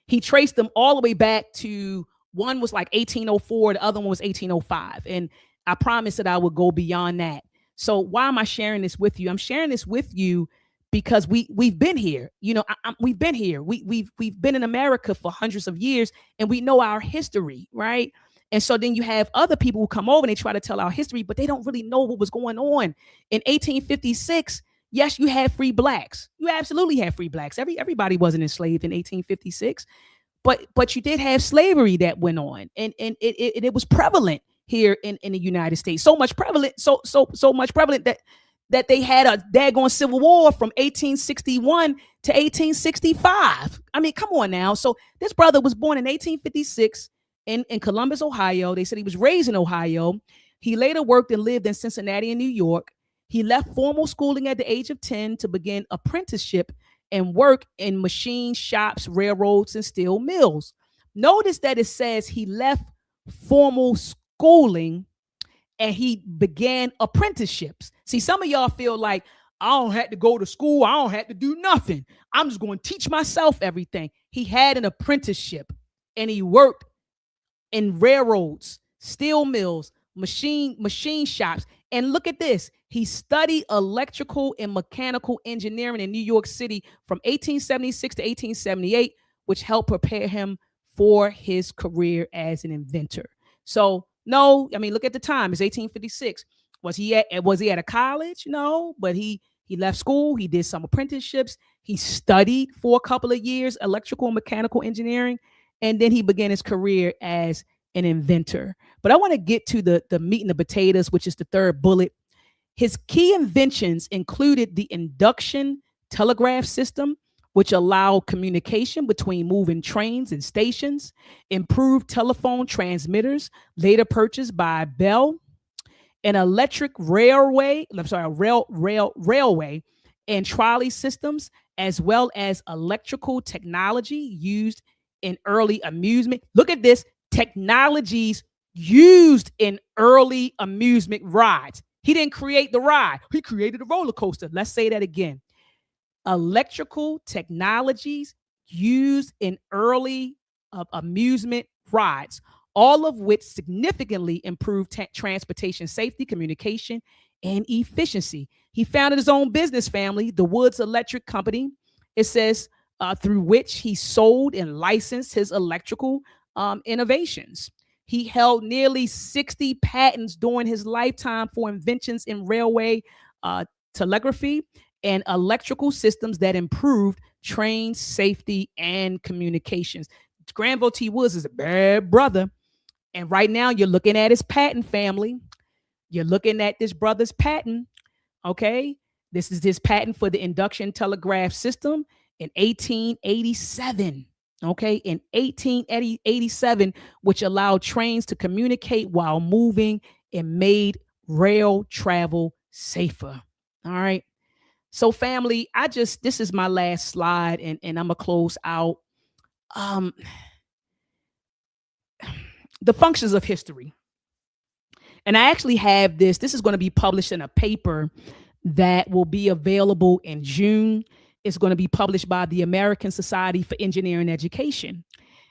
Speaker 1: he traced them all the way back to, one was like 1804, the other one was 1805. And I promised that I would go beyond that. So why am I sharing this with you? I'm sharing this with you because we've been here. We've been here. We've been in America for hundreds of years, and we know our history, right? And so then you have other people who come over and they try to tell our history, but they don't really know what was going on. In 1856, yes, you had free blacks. You absolutely had free blacks. Everybody wasn't enslaved in 1856, but you did have slavery that went on, and it was prevalent here in the United States. So much prevalent, so much prevalent that they had a daggone civil war from 1861 to 1865. I mean, come on now. So this brother was born in 1856 in Columbus, Ohio. They said he was raised in Ohio. He later worked and lived in Cincinnati and New York. He left formal schooling at the age of 10 to begin apprenticeship and work in machine shops, railroads, and steel mills. Notice that it says he left formal schooling and he began apprenticeships. See, some of y'all feel like, I don't have to go to school. I don't have to do nothing. I'm just going to teach myself everything. He had an apprenticeship and he worked in railroads, steel mills, machine shops. And look at this. He studied electrical and mechanical engineering in New York City from 1876 to 1878, which helped prepare him for his career as an inventor. So, no, I mean, look at the time. It's 1856. Was he at a college? No, but he left school. He did some apprenticeships. He studied for a couple of years electrical and mechanical engineering, and then he began his career as an inventor. But I want to get to the meat and the potatoes, which is the third bullet. His key inventions included the induction telegraph system, which allowed communication between moving trains and stations, improved telephone transmitters, later purchased by Bell, an electric railway and trolley systems, as well as electrical technology used in early amusement. Look at this, technologies used in early amusement rides. He didn't create the ride. He created a roller coaster. Let's say that again. Electrical technologies used in early amusement rides, all of which significantly improved transportation safety, communication, and efficiency. He founded his own business family, the Woods Electric Company. It says through which he sold and licensed his electrical innovations. He held nearly 60 patents during his lifetime for inventions in railway telegraphy and electrical systems that improved train safety and communications. Granville T. Woods is a bad brother. And right now you're looking at his patent family. You're looking at this brother's patent. Okay. This is his patent for the induction telegraph system in 1887. Okay. In 1887, which allowed trains to communicate while moving and made rail travel safer. All right. So family, this is my last slide and I'm gonna close out. The functions of history. And I actually have this is going to be published in a paper that will be available in June. It's going to be published by the American Society for Engineering Education.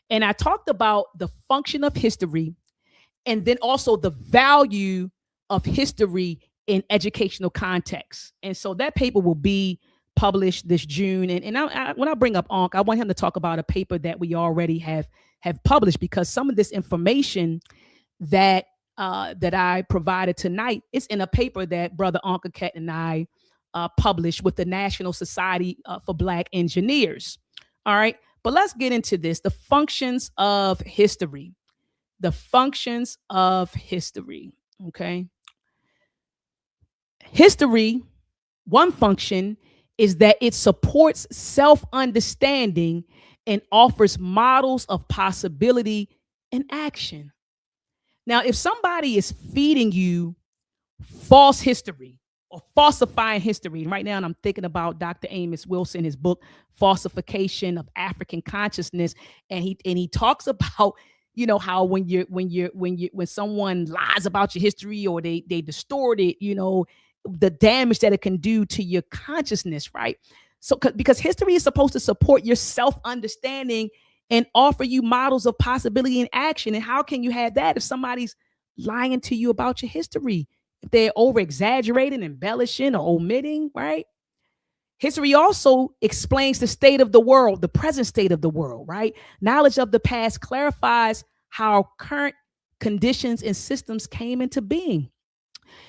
Speaker 1: And I talked about the function of history and then also the value of history in educational context. And so that paper will be published this June. And when I bring up Ankh, I want him to talk about a paper that we already have published, because some of this information that I provided tonight is in a paper that Brother Ankh and I published with the National Society for Black Engineers. All right. But let's get into this. The functions of history. The functions of history. Okay. History, one function is that it supports self-understanding and offers models of possibility and action. Now, if somebody is feeding you false history or falsifying history, right now, and I'm thinking about Dr. Amos Wilson, his book, Falsification of African Consciousness. And he talks about, how when someone lies about your history or they distort it, the damage that it can do to your consciousness, right? So, because history is supposed to support your self-understanding and offer you models of possibility and action. And how can you have that if somebody's lying to you about your history? If they're over-exaggerating, embellishing, or omitting, right? History also explains the state of the world, the present state of the world, right? Knowledge of the past clarifies how current conditions and systems came into being.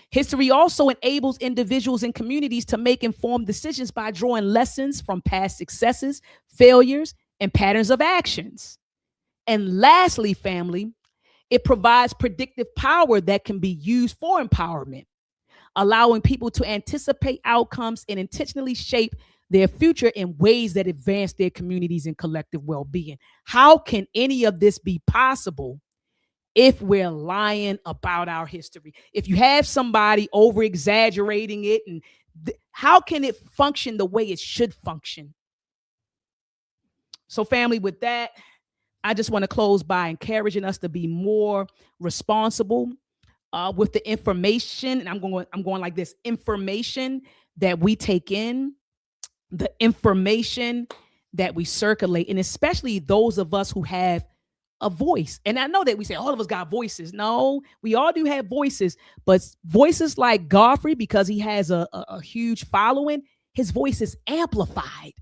Speaker 1: History also enables individuals and communities to make informed decisions by drawing lessons from past successes, failures, and patterns of actions. And lastly, family, it provides predictive power that can be used for empowerment, allowing people to anticipate outcomes and intentionally shape their future in ways that advance their communities and collective well-being. How can any of this be possible if we're lying about our history? If you have somebody over exaggerating it, and how can it function the way it should function? So, family, with that, I just want to close by encouraging us to be more responsible with the information. And I'm going like this: information that we take in, the information that we circulate, and especially those of us who have a voice. And I know that we say all of us got voices. No, we all do have voices, but voices like Godfrey, because he has a huge following, his voice is amplified.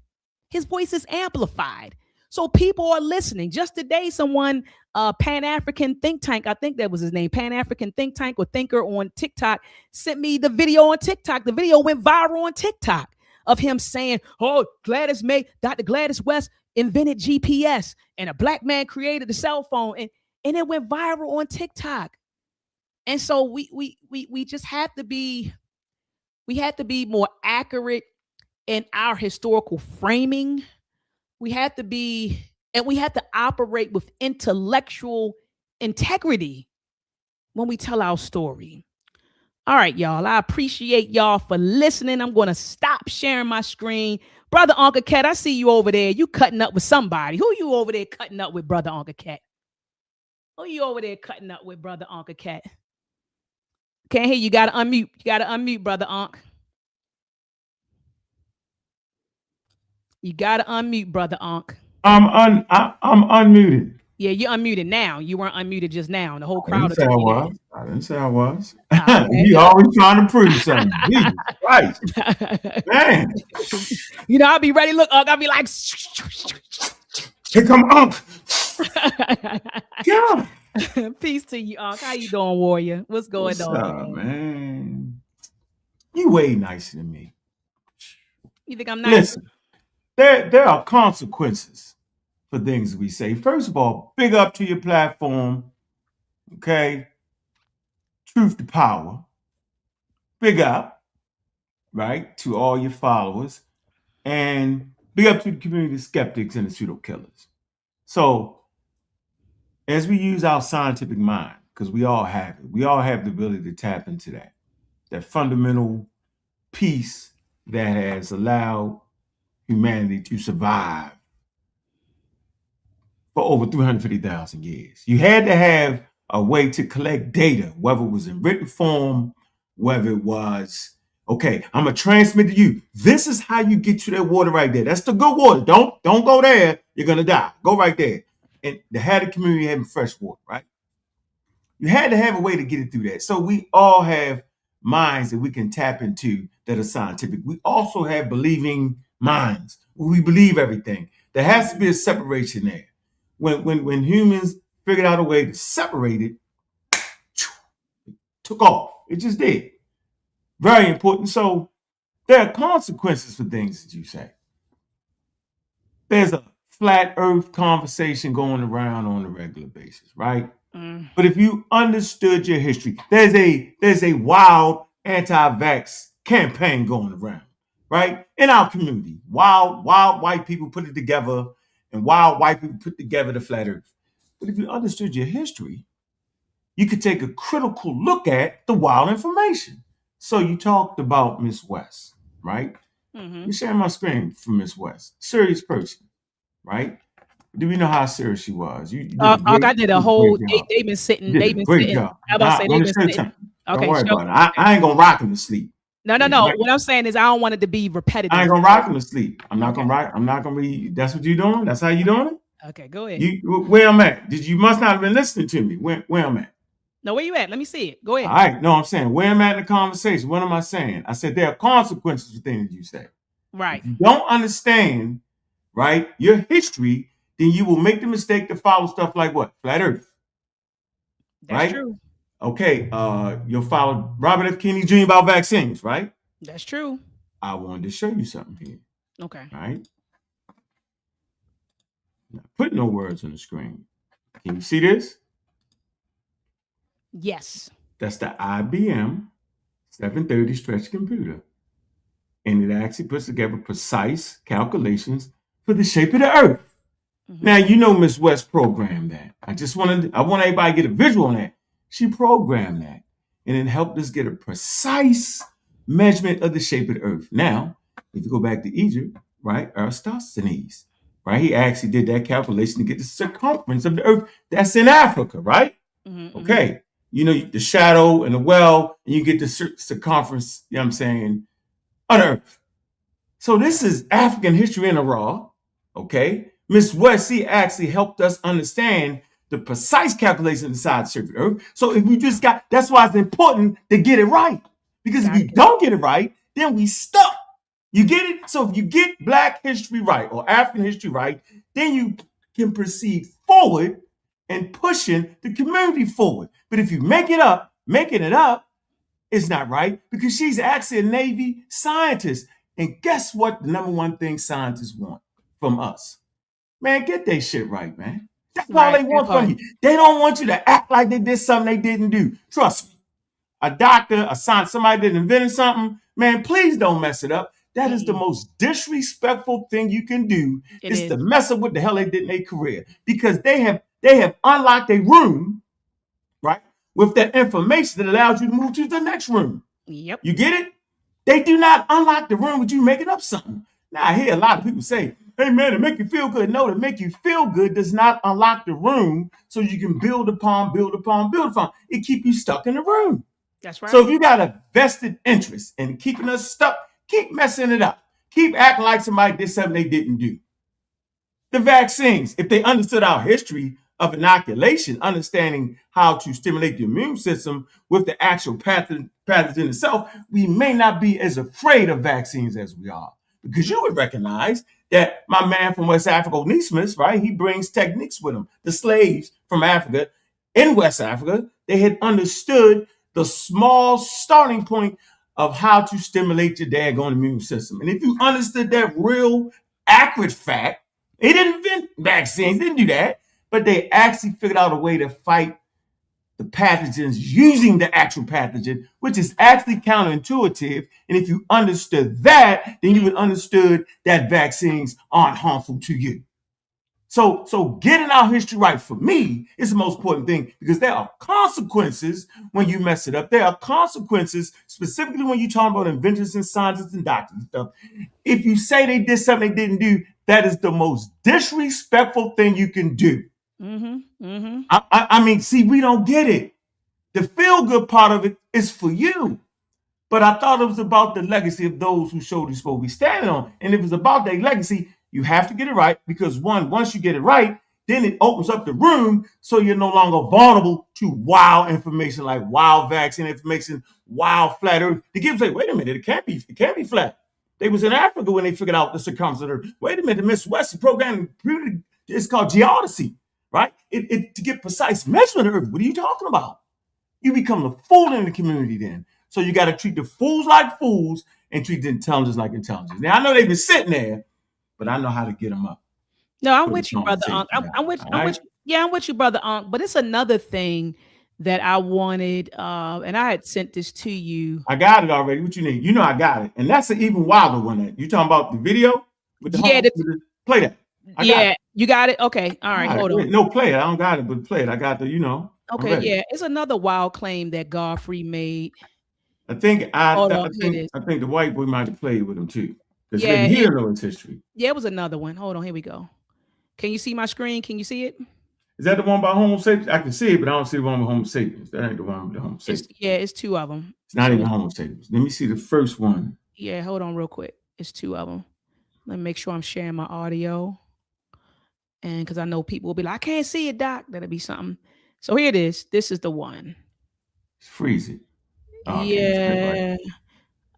Speaker 1: His voice is amplified. So people are listening. Just today, someone, Pan-African think tank, I think that was his name, Pan-African think tank or thinker on TikTok, sent me the video on TikTok. The video went viral on TikTok of him saying, oh, Dr. Gladys West invented GPS and a black man created the cell phone, and it went viral on TikTok. And so we just have to be more accurate in our historical framing. We have to operate with intellectual integrity when we tell our story. All right, y'all. I appreciate y'all for listening. I'm going to stop sharing my screen. Brother Uncle Cat, I see you over there. You cutting up with somebody. Who you over there cutting up with, Brother Uncle Cat? Who you over there cutting up with, Brother Uncle Cat? Can't hear you. Got to unmute. You got to unmute, Brother Unc. You got to unmute, Brother Ankh.
Speaker 6: I'm unmuted.
Speaker 1: Yeah, you're unmuted now. You weren't unmuted just now. The whole crowd.
Speaker 6: I didn't say I was. Okay. You always trying to prove something. Jesus Christ. Man.
Speaker 1: You know, I'll be ready. Look, I'll be like,
Speaker 6: here come Unc. Yeah.
Speaker 1: Peace to you, Unc. How you doing, warrior? What's going on?
Speaker 6: Up, man? You way nicer than me.
Speaker 1: You think I'm nice?
Speaker 6: Listen. There are consequences for things we say. First of all, big up to your platform. Okay. Truth to power. Big up, right, to all your followers. And big up to the community of skeptics and the pseudo killers. So as we use our scientific mind, because we all have it, we all have the ability to tap into that fundamental piece that has allowed humanity to survive for over 350,000 years. You had to have a way to collect data, whether it was in written form, whether it was, okay, I'm gonna transmit to you. This is how you get to that water right there. That's the good water. Don't go there. You're gonna die. Go right there. And the had a community having fresh water, right? You had to have a way to get it through that. So we all have minds that we can tap into that are scientific. We also have believing minds. We believe everything. There has to be a separation there. When humans figured out a way to separate it, it took off. It just did. Very important. So there are consequences for things that you say. There's a flat earth conversation going around on a regular basis, right? But if you understood your history, there's a wild anti-vax campaign going around, right? In our community, wild white people put it together, and wild white people put together the flat earth. But if you understood your history, you could take a critical look at the wild information. So you talked about Miss West, right? You sharing my screen from Miss West. Serious person, right? Do we know how serious she was?
Speaker 1: I did a whole. They've been sitting. They've been sitting.
Speaker 6: Job.
Speaker 1: How about say they've been sitting?
Speaker 6: Okay,
Speaker 1: Don't
Speaker 6: worry about it. I ain't gonna rock him to sleep.
Speaker 1: No. What I'm saying is I don't want it to be repetitive.
Speaker 6: I ain't gonna rock him to sleep. I'm not gonna read. That's what you're doing. That's how you doing it.
Speaker 1: Okay, go ahead.
Speaker 6: Where I'm at? You must not have been listening to me. Where I'm at?
Speaker 1: No, where you at? Let me see it. Go ahead.
Speaker 6: All right. No, I'm saying where I'm at in the conversation. What am I saying? I said there are consequences for things you say.
Speaker 1: Right.
Speaker 6: If you don't understand, right, your history, then you will make the mistake to follow stuff like what? Flat Earth.
Speaker 1: That's
Speaker 6: right?
Speaker 1: true.
Speaker 6: Okay, you'll follow Robert F. Kennedy Jr. about vaccines, right?
Speaker 1: That's true.
Speaker 6: I wanted to show you something here,
Speaker 1: Okay.
Speaker 6: right? Not put no words on the screen. Can you see this?
Speaker 1: Yes.
Speaker 6: That's the IBM 730 stretch computer. And it actually puts together precise calculations for the shape of the earth. Now, you know Miss West programmed that. I want everybody to get a visual on that. She programmed that. And it helped us get a precise measurement of the shape of the earth. Now, if you go back to Egypt, right, Eratosthenes, right, he actually did that calculation to get the circumference of the earth that's in Africa, right? Okay. You know, the shadow and the well, and you get the circumference, you know what I'm saying, on earth. So this is African history in a raw, okay? Miss West, she actually helped us understand the precise calculation inside the surface of the earth. So if you just that's why it's important to get it right. Because if you don't get it right, then we stuck. You get it? So if you get Black history right or African history right, then you can proceed forward and pushing the community forward. But if you making it up, it's not right, because she's actually a Navy scientist. And guess what? The number one thing scientists want from us, man, get their shit right, man. That's all they want from you. They don't want you to act like they did something they didn't do. Trust me. A doctor, a scientist, somebody that invented something, man, please don't mess it up. That is the most disrespectful thing you can do. Is to mess up what the hell they did in their career. Because they have unlocked a room, right, with that information that allows you to move to the next room.
Speaker 1: Yep.
Speaker 6: You get it? They do not unlock the room with you making up something. Now, I hear a lot of people say, hey, man, to make you feel good. No, to make you feel good does not unlock the room so you can build upon. It keep you stuck in the room.
Speaker 1: That's right.
Speaker 6: So if you got a vested interest in keeping us stuck, keep messing it up. Keep acting like somebody did something they didn't do. The vaccines, if they understood our history of inoculation, understanding how to stimulate the immune system with the actual pathogen itself, we may not be as afraid of vaccines as we are. Because you would recognize that my man from West Africa, Nismus, right, he brings techniques with him. The slaves from Africa, in West Africa, they had understood the small starting point of how to stimulate your daggone immune system. And if you understood that real accurate fact, they didn't invent vaccines, they didn't do that, but they actually figured out a way to fight the pathogens using the actual pathogen, which is actually counterintuitive. And if you understood that, then you would understood that vaccines aren't harmful to you. So getting our history right for me is the most important thing, because there are consequences when you mess it up. There are consequences, specifically when you talk about inventors and scientists and doctors and stuff. If you say they did something they didn't do, that is the most disrespectful thing you can do. I mean, see, we don't get it. The feel-good part of it is for you. But I thought it was about the legacy of those who showed you're supposed to be standing on. And if it's about their legacy, you have to get it right, because once you get it right, then it opens up the room so you're no longer vulnerable to wild information like wild vaccine information, wild flat earth. The kids say, wait a minute, it can't be flat. They was in Africa when they figured out the circumference of the earth. Wait a minute, Miss West programming, it's called geodesy, right? To get precise measurement of earth. What are you talking about? You become the fool in the community then. So you got to treat the fools like fools and treat the intelligence like intelligence. Now, I know they've been sitting there, but I know how to get them up.
Speaker 1: No, I'm with you, brother Ankh. I'm with you. Yeah, I'm with you, brother Ankh. But it's another thing that I wanted, and I had sent this to you.
Speaker 6: I got it already. What you need? You know I got it. And that's an even wilder one. You talking about the video? With the play that.
Speaker 1: You got it? Okay. All right, hold on.
Speaker 6: No, play it. I don't got it, but play it. I got the,
Speaker 1: Okay, yeah. It's another wild claim that Godfrey made.
Speaker 6: I think the white boy might have played with him too. Because he didn't know his history.
Speaker 1: Yeah, it was another one. Hold on, here we go. Can you see my screen? Can you see it?
Speaker 6: Is that the one by Homo sapiens? I can see it, but I don't see the one with Homo sapiens. That ain't the one with the Homo sapiens.
Speaker 1: It's two of them.
Speaker 6: It's not even Homo sapiens. Let me see the first one.
Speaker 1: Yeah, hold on real quick. It's two of them. Let me make sure I'm sharing my audio. And because I know people will be like, I can't see it, Doc. That'll be something. So here it is. This is the one.
Speaker 6: Freeze it.
Speaker 1: Yeah.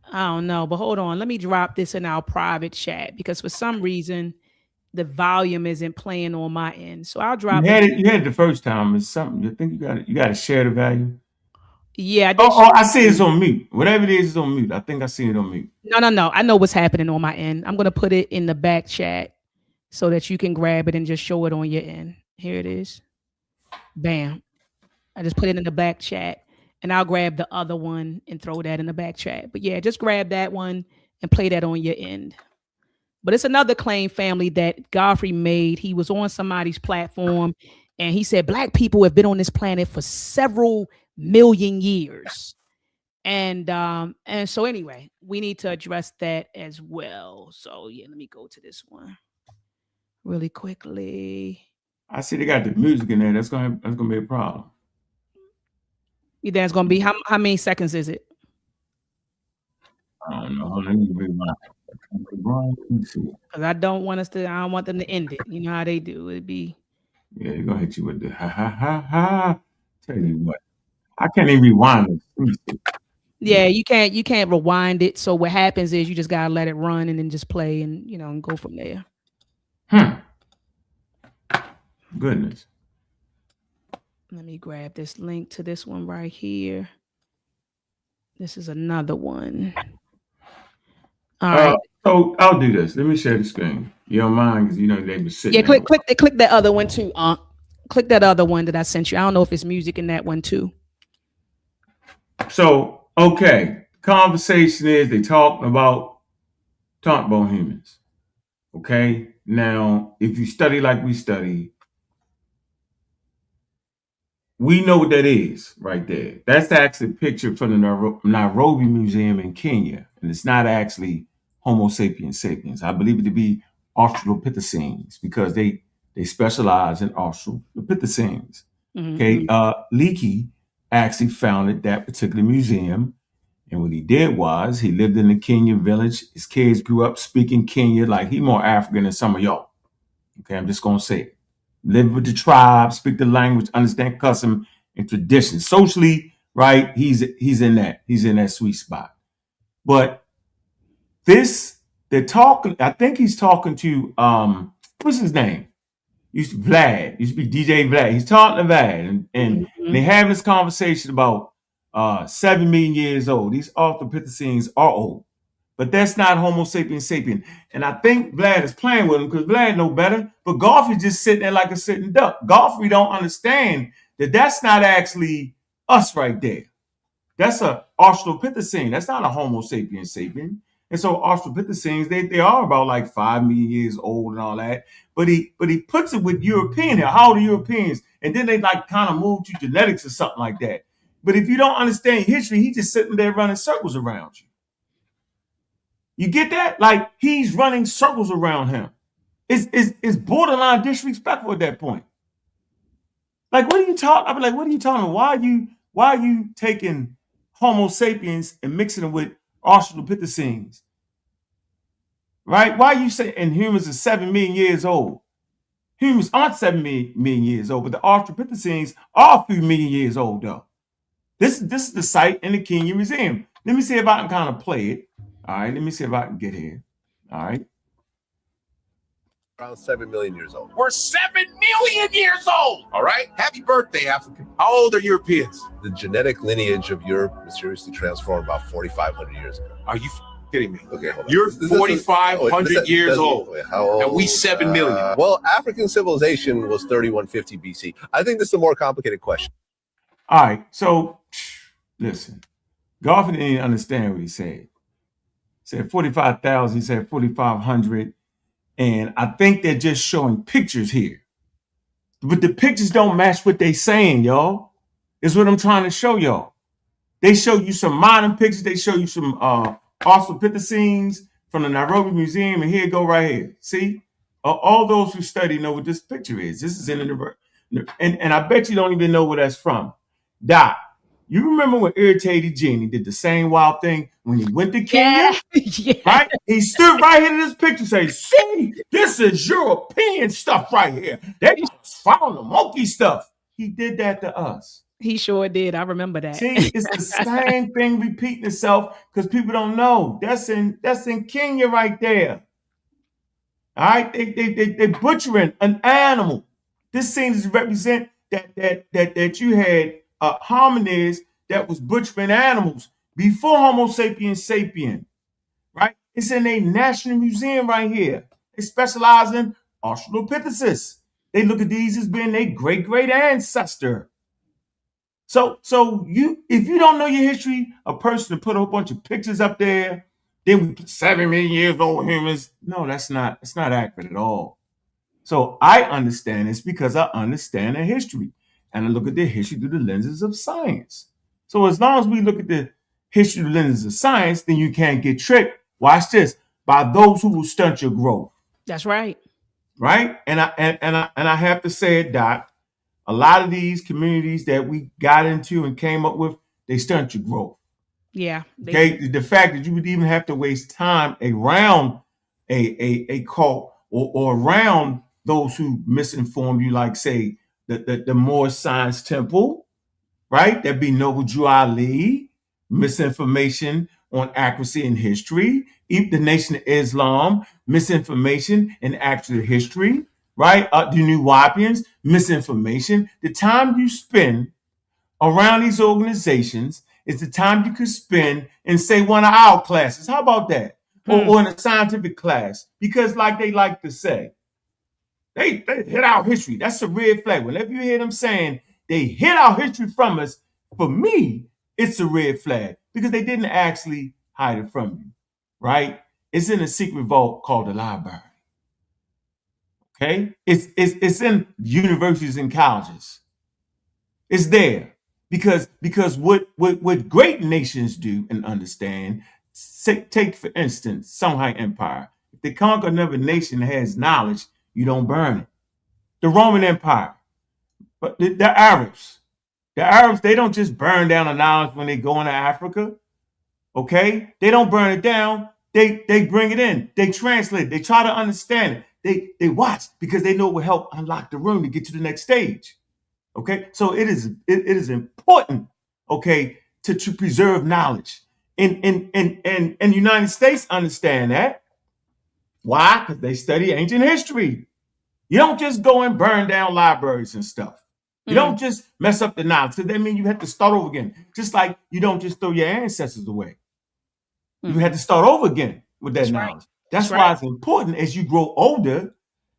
Speaker 1: I don't know, but hold on. Let me drop this in our private chat, because for some reason the volume isn't playing on my end. So I'll drop
Speaker 6: You
Speaker 1: it.
Speaker 6: had it the first time. It's something. You think you got to share the value.
Speaker 1: Yeah, I did.
Speaker 6: Oh, I see it's on mute. Whatever it is on mute. I think I seen it on mute.
Speaker 1: No. I know what's happening on my end. I'm gonna put it in the back chat so that you can grab it and just show it on your end. Here it is. Bam. I just put it in the back chat, and I'll grab the other one and throw that in the back chat. But yeah, just grab that one and play that on your end. But it's another claim, family, that Godfrey made. He was on somebody's platform, and he said Black people have been on this planet for several million years. And so anyway, we need to address that as well. So yeah, let me go to this one really quickly.
Speaker 6: I see they got the music in there. That's gonna be a problem.
Speaker 1: You think it's gonna be how many seconds is it?
Speaker 6: I don't know. Let me rewind.
Speaker 1: Because I don't want them to end it. You know how they do. It'd be
Speaker 6: they're gonna hit you with the ha ha ha ha. Tell you what, I can't even rewind it.
Speaker 1: Yeah, you can't rewind it. So what happens is you just gotta let it run and then just play and and go from there.
Speaker 6: Goodness.
Speaker 1: Let me grab this link to this one right here. This is another one. All right.
Speaker 6: So I'll do this. Let me share the screen. You don't mind because they be sitting.
Speaker 1: Yeah, click that other one too. Click that other one that I sent you. I don't know if it's music in that one too.
Speaker 6: So conversation is they talking about humans. Okay, now if you study like we study, we know what that is right there. That's actually a picture from the Nairobi Museum in Kenya, and it's not actually Homo sapiens sapiens. I believe it to be Australopithecines because they specialize in Australopithecines.
Speaker 1: Mm-hmm.
Speaker 6: Okay, Leakey actually founded that particular museum, and what he did was he lived in the Kenyan village. His kids grew up speaking Kenya like he more African than some of y'all. Okay, I'm just gonna say it. Live with the tribe, speak the language, understand custom and tradition. Socially, right? He's in that sweet spot. But they're talking. I think he's talking to what's his name? Used to be DJ Vlad. He's talking to Vlad, and they're having this conversation about 7 million years old. These Australopithecines are old, but that's not Homo sapiens sapien. And I think Vlad is playing with him because Vlad know better. But Godfrey just sitting there like a sitting duck. Godfrey don't understand that that's not actually us right there. That's a Australopithecine. That's not a Homo sapiens sapien. And so Australopithecines, they are about like 5 million years old and all that. But he puts it with European here. How old are Europeans? And then they like kind of move to genetics or something like that. But if you don't understand history, he's just sitting there running circles around you. You get that? Like he's running circles around him. It's borderline disrespectful at that point. Like, what are you talking? I'd be like, what are you talking about? Why are you taking Homo sapiens and mixing them with Australopithecines? Right? Why are you saying humans are 7 million years old? Humans aren't 7 million years old, but the Australopithecines are a few million years old, though. This is the site in the Kenya Museum. Let me see if I can kind of play it. All right, let me see if I can get here. All right.
Speaker 7: Around 7 million years old.
Speaker 2: We're 7 million years old. All right. Happy birthday, African. How old are Europeans?
Speaker 7: The genetic lineage of Europe mysteriously transformed about 4,500 years ago.
Speaker 2: Are you kidding me?
Speaker 7: Okay, hold on.
Speaker 2: You're 4,500 years old.
Speaker 7: Wait, how old?
Speaker 2: And we 7 million.
Speaker 7: Well, African civilization was 3150 BC. I think this is a more complicated question.
Speaker 6: All right. So, listen. Godfrey didn't understand what he said. He said 45,000. He said 4,500. And I think they're just showing pictures here. But the pictures don't match what they saying, y'all. Is what I'm trying to show y'all. They show you some modern pictures. They show you some Australopithecines from the Nairobi Museum. And here it go right here. See? All those who study know what this picture is. This is in the... And I bet you don't even know where that's from. Doc, you remember when Irritated Genie did the same wild thing when he went to Kenya?
Speaker 1: Yeah.
Speaker 6: Right? He stood right here in this picture and say, see, this is European stuff right here. They just found the monkey stuff. He did that to us.
Speaker 1: He sure did. I remember that.
Speaker 6: See, it's the same thing repeating itself because people don't know. That's in Kenya right there. All right, they butchering an animal. This seems to represent that you had hominids that was butchering animals before Homo sapiens sapien, right? It's in a national museum right here. They specialize in Australopithecus. They look at these as being a great ancestor. So if you don't know your history, a person to put a whole bunch of pictures up there, then we put 7 million years old humans. No, that's not accurate at all. So I understand this because I understand their history. And I look at their history through the lenses of science. So as long as we look at the history through the lenses of science, then you can't get tricked. Watch this, by those who will stunt your growth.
Speaker 1: That's right.
Speaker 6: Right? And I have to say it, Doc. A lot of these communities that we got into and came up with, they stunt your growth.
Speaker 1: Yeah.
Speaker 6: Okay. The fact that you would even have to waste time around a cult or around those who misinform you, like say the Moore Science Temple, right? That'd be Noble Drew Ali, misinformation on accuracy in history, the Nation of Islam, misinformation and accurate history, right? The New Wapians, misinformation. The time you spend around these organizations is the time you could spend in, say, one of our classes. How about that? Or in a scientific class. Because like they like to say, they hit our history. That's a red flag. Whenever you hear them saying they hid our history from us, for me, it's a red flag because they didn't actually hide it from you, right? It's in a secret vault called the library. Okay? It's in universities and colleges. It's there because what great nations do and understand, take for instance, Songhai Empire. If they conquer another nation that has knowledge, you don't burn it. The Roman Empire, but the Arabs, they don't just burn down the knowledge when they go into Africa. Okay? They don't burn it down. They bring it in. They translate it. They try to understand it. They watch because they know it will help unlock the room to get to the next stage. Okay? So it is important, okay, to preserve knowledge. And the United States understand that. Why? Because they study ancient history. You don't just go and burn down libraries and stuff. You don't just mess up the knowledge, because that means you have to start over again. Just like you don't just throw your ancestors away. You had to start over again with that knowledge. Right. That's why it's important as you grow older,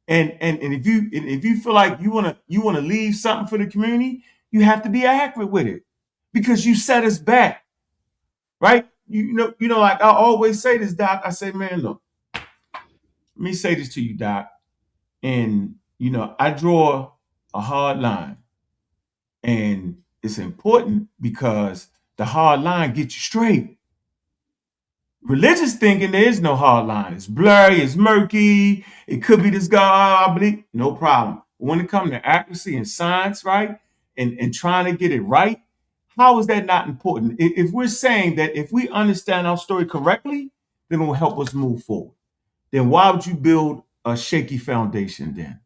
Speaker 6: and if you feel like you wanna leave something for the community, you have to be accurate with it, because you set us back, right? You know, like I always say this, Doc. I say, man, look, let me say this to you, Doc, and I draw a hard line. And it's important because the hard line gets you straight. Religious thinking, there is no hard line. It's blurry, it's murky. It could be this guy, I believe, no problem. When it comes to accuracy and science, right, and trying to get it right, how is that not important? If we're saying that if we understand our story correctly, then it will help us move forward. Then why would you build a shaky foundation then?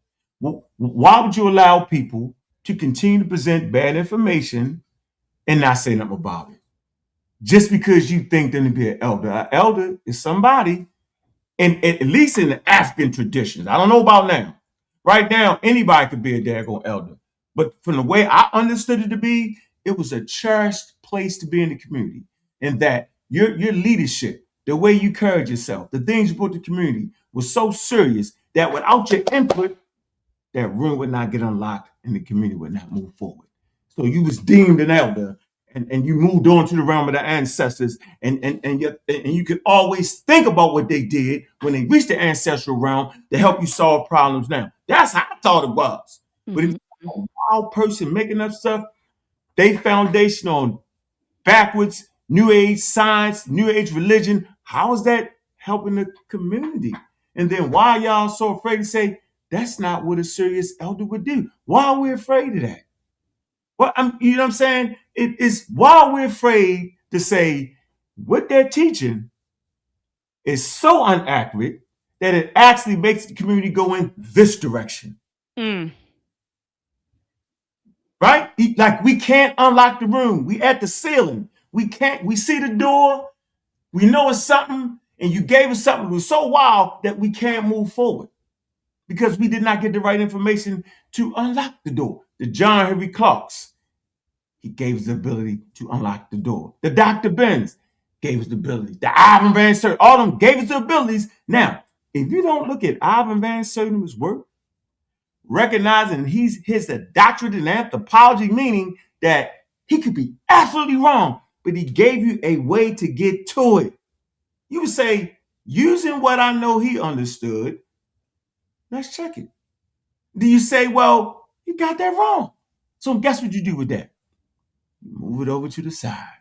Speaker 6: Why would you allow people to continue to present bad information and not say nothing about it? Just because you think them to be an elder. An elder is somebody, and at least in the African traditions. I don't know about now. Right now, anybody could be a daggone elder. But from the way I understood it to be, it was a cherished place to be in the community. And that your leadership, the way you carried yourself, the things you brought to the community was so serious that without your input, that room would not get unlocked and the community would not move forward. So you was deemed an elder, and you moved on to the realm of the ancestors, and you could always think about what they did when they reached the ancestral realm to help you solve problems now. That's how I thought it was. But if you're a wild person making up stuff, they foundation on backwards, new age science, new age religion, how is that helping the community? And then why y'all so afraid to say, that's not what a serious elder would do? Why are we afraid of that? Well, you know what I'm saying? It is why we're afraid to say what they're teaching is so inaccurate that it actually makes the community go in this direction. Right? Like we can't unlock the room. We at the ceiling. We see the door. We know it's something, and you gave us something that was so wild that we can't move forward. because we did not get the right information to unlock the door. The John Henry Clarks, he gave us the ability to unlock the door. The Dr. Benz gave us the ability. The Ivan Van Sertima, all of them gave us the abilities. Now, if you don't look at Ivan Van Sertima's work, recognizing his doctorate in anthropology, meaning that he could be absolutely wrong, but he gave you a way to get to it. You would say, using what I know he understood, let's check it. Do you say, well, you got that wrong? So guess what you do with that? You move it over to the side.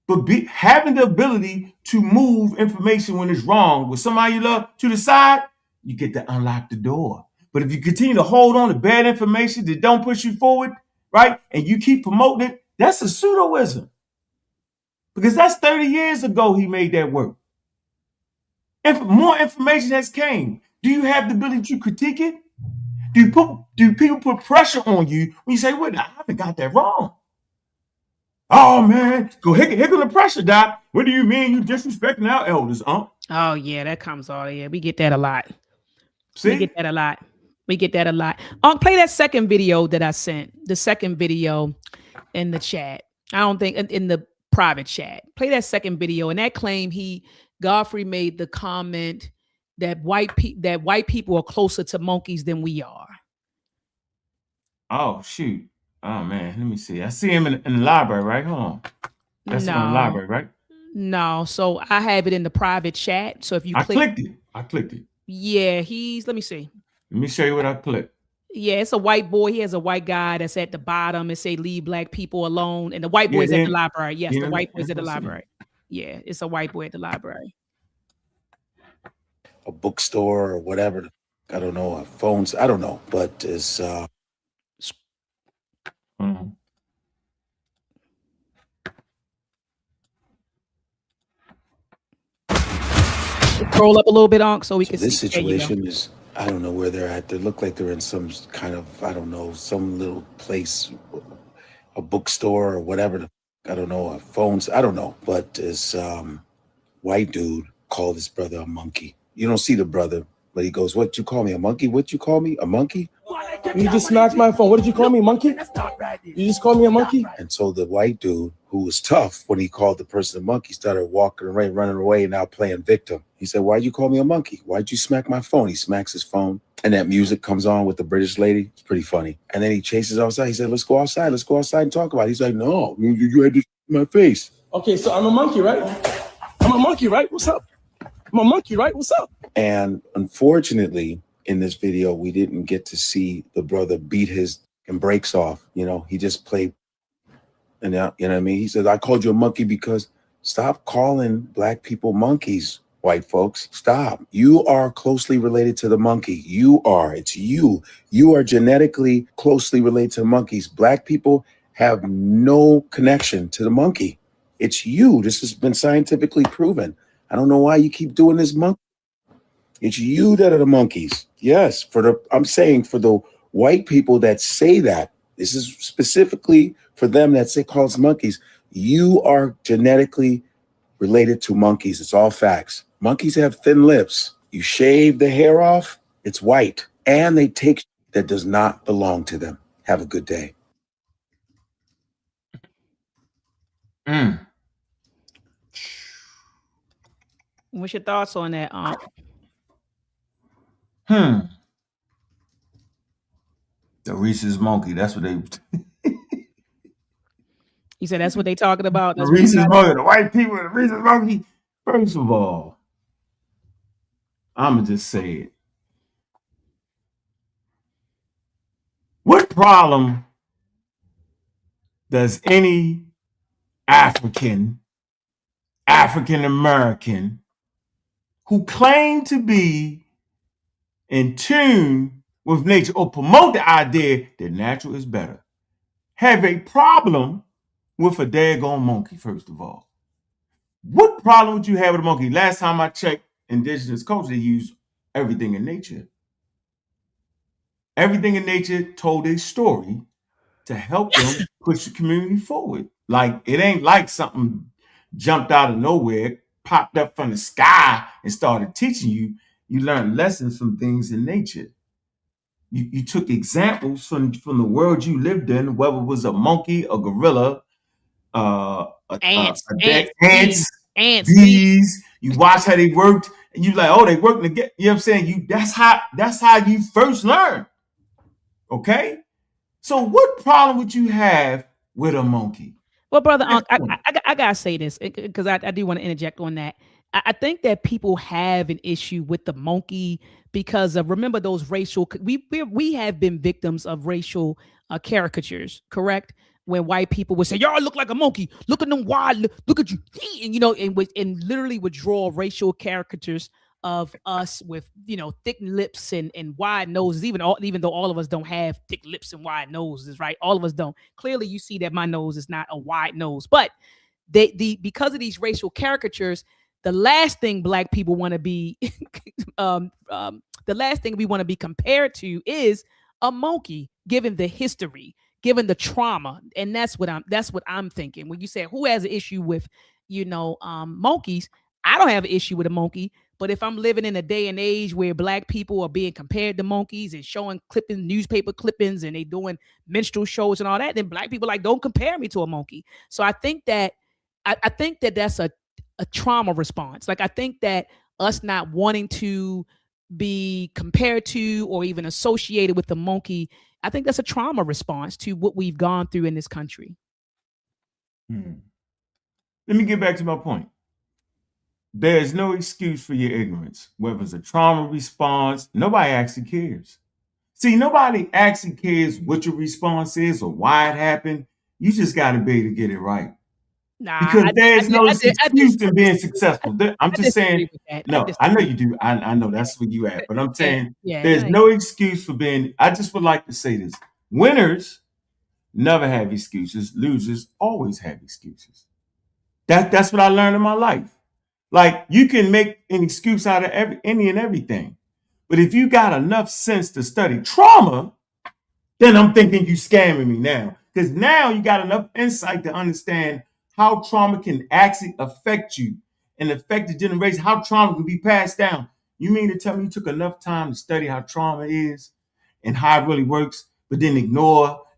Speaker 6: But having the ability to move information when it's wrong with somebody you love to the side, you get to unlock the door. But if you continue to hold on to bad information that don't push you forward, right, and you keep promoting it, that's a pseudoism. Because that's 30 years ago he made that work. If more information has came, do you have the ability to critique it? Do people put pressure on you when you say, wait, I haven't got that wrong? Oh, man, go here comes the pressure, Doc. What do you mean you disrespecting our elders, huh?
Speaker 1: Oh, yeah, that comes all, yeah. We get that a lot.
Speaker 6: See?
Speaker 1: We get that a lot. We get that a lot. Play that second video that I sent. The second video in the chat. I don't think in the private chat. Play that second video. And that claim Godfrey made the comment that white people are closer to monkeys than we are.
Speaker 6: Oh, shoot. Oh, man, let me see. I see him in the library, right? Hold on. That's in the library, right?
Speaker 1: No. So I have it in the private chat. So if you
Speaker 6: I clicked it.
Speaker 1: Yeah, let me see.
Speaker 6: Let me show you what I clicked.
Speaker 1: Yeah, it's a white boy. He has a white guy that's at the bottom. It say leave black people alone. And the white boy's at the library. Yes, the white boy's at the library. Yeah, it's a white boy at the library.
Speaker 3: A bookstore or whatever. I don't know. Phones. I don't know. But it's
Speaker 1: Scroll up a little bit, Ankh, so we can
Speaker 3: this
Speaker 1: see.
Speaker 3: situation is, I don't know where they're at. They look like they're in some kind of, I don't know, some little place, a bookstore or whatever. I don't know. Phones. I don't know. But this white dude called his brother a monkey. You don't see the brother, but he goes, "What you call me, a monkey? What you call me, a monkey?"
Speaker 8: You just smacked my phone. What did you call me, monkey? You just called me a monkey?
Speaker 3: And so the white dude, who was tough when he called the person a monkey, started walking away, running away, and now playing victim. He said, "Why'd you call me a monkey? Why'd you smack my phone?" He smacks his phone, and that music comes on with the British lady. It's pretty funny. And then he chases outside. He said, "Let's go outside. Let's go outside and talk about it." He's like, "No, you had to in my face."
Speaker 8: Okay, so I'm a monkey, right? I'm a monkey, right? What's up? I'm a monkey, right? What's up?
Speaker 3: And unfortunately, in this video, we didn't get to see the brother beat his brakes off. You know, he just played. And you know what I mean? He says, "I called you a monkey because..." Stop calling black people monkeys, white folks. Stop. You are closely related to the monkey. You are. It's you. You are genetically closely related to monkeys. Black people have no connection to the monkey. It's you. This has been scientifically proven. I don't know why you keep doing this monkey. It's you that are the monkeys. Yes, I'm saying for the white people that say that, this is specifically for them that say call us monkeys. You are genetically related to monkeys. It's all facts. Monkeys have thin lips. You shave the hair off, it's white. And they take that does not belong to them. Have a good day.
Speaker 1: What's your thoughts on that, Ankh?
Speaker 6: The Reese's monkey. That's what they...
Speaker 1: You said that's what they talking about?
Speaker 6: The Reese's monkey. The white people, the Reese's monkey. First of all, I'm going to just say it. What problem does any African American who claim to be in tune with nature or promote the idea that natural is better have a problem with a daggone monkey, first of all? What problem would you have with a monkey? Last time I checked indigenous culture, they use everything in nature. Everything in nature told a story to help them push the community forward. Like, it ain't like something jumped out of nowhere, popped up from the sky and started teaching you. You learn lessons from things in nature. You took examples from the world you lived in, whether it was a monkey, a gorilla,
Speaker 1: Ants,
Speaker 6: ants,
Speaker 1: ants,
Speaker 6: bees. You watch how they worked, and you like, oh, they working together. You know what I'm saying? That's how you first learn. Okay, so what problem would you have with a monkey?
Speaker 1: Well, brother, I gotta say this because I do want to interject on that. I think that people have an issue with the monkey because of, remember those racial. We have been victims of racial caricatures, correct? When white people would say, "Y'all look like a monkey. Look at them wide. Look at you," and literally would draw racial caricatures of us with thick lips and wide noses, even though all of us don't have thick lips and wide noses, right? All of us don't. Clearly you see that my nose is not a wide nose, but because of these racial caricatures, the last thing black people want to be the last thing we want to be compared to is a monkey, given the history, given the trauma. And that's what I'm thinking when you say who has an issue with monkeys. I don't have an issue with a monkey. But if I'm living in a day and age where black people are being compared to monkeys and showing clippings, newspaper clippings, and they doing minstrel shows and all that, then black people don't compare me to a monkey. So I think that that's a trauma response. Like, I think that us not wanting to be compared to or even associated with the monkey, I think that's a trauma response to what we've gone through in this country.
Speaker 6: Let me get back to my point. There is no excuse for your ignorance, whether it's a trauma response. Nobody actually cares. See, nobody actually cares what your response is or why it happened. You just got to be able to get it right. Because there's no excuse in being successful. I'm just saying, no, I know you do. I know that's where you at. But I'm saying there's no excuse for being. I just would like to say this. Winners never have excuses. Losers always have excuses. That's what I learned in my life. Like, you can make an excuse out of any and everything. But if you got enough sense to study trauma, then I'm thinking you scamming me now. Because now you got enough insight to understand how trauma can actually affect you and affect the generation, how trauma can be passed down. You mean to tell me you took enough time to study how trauma is and how it really works, but then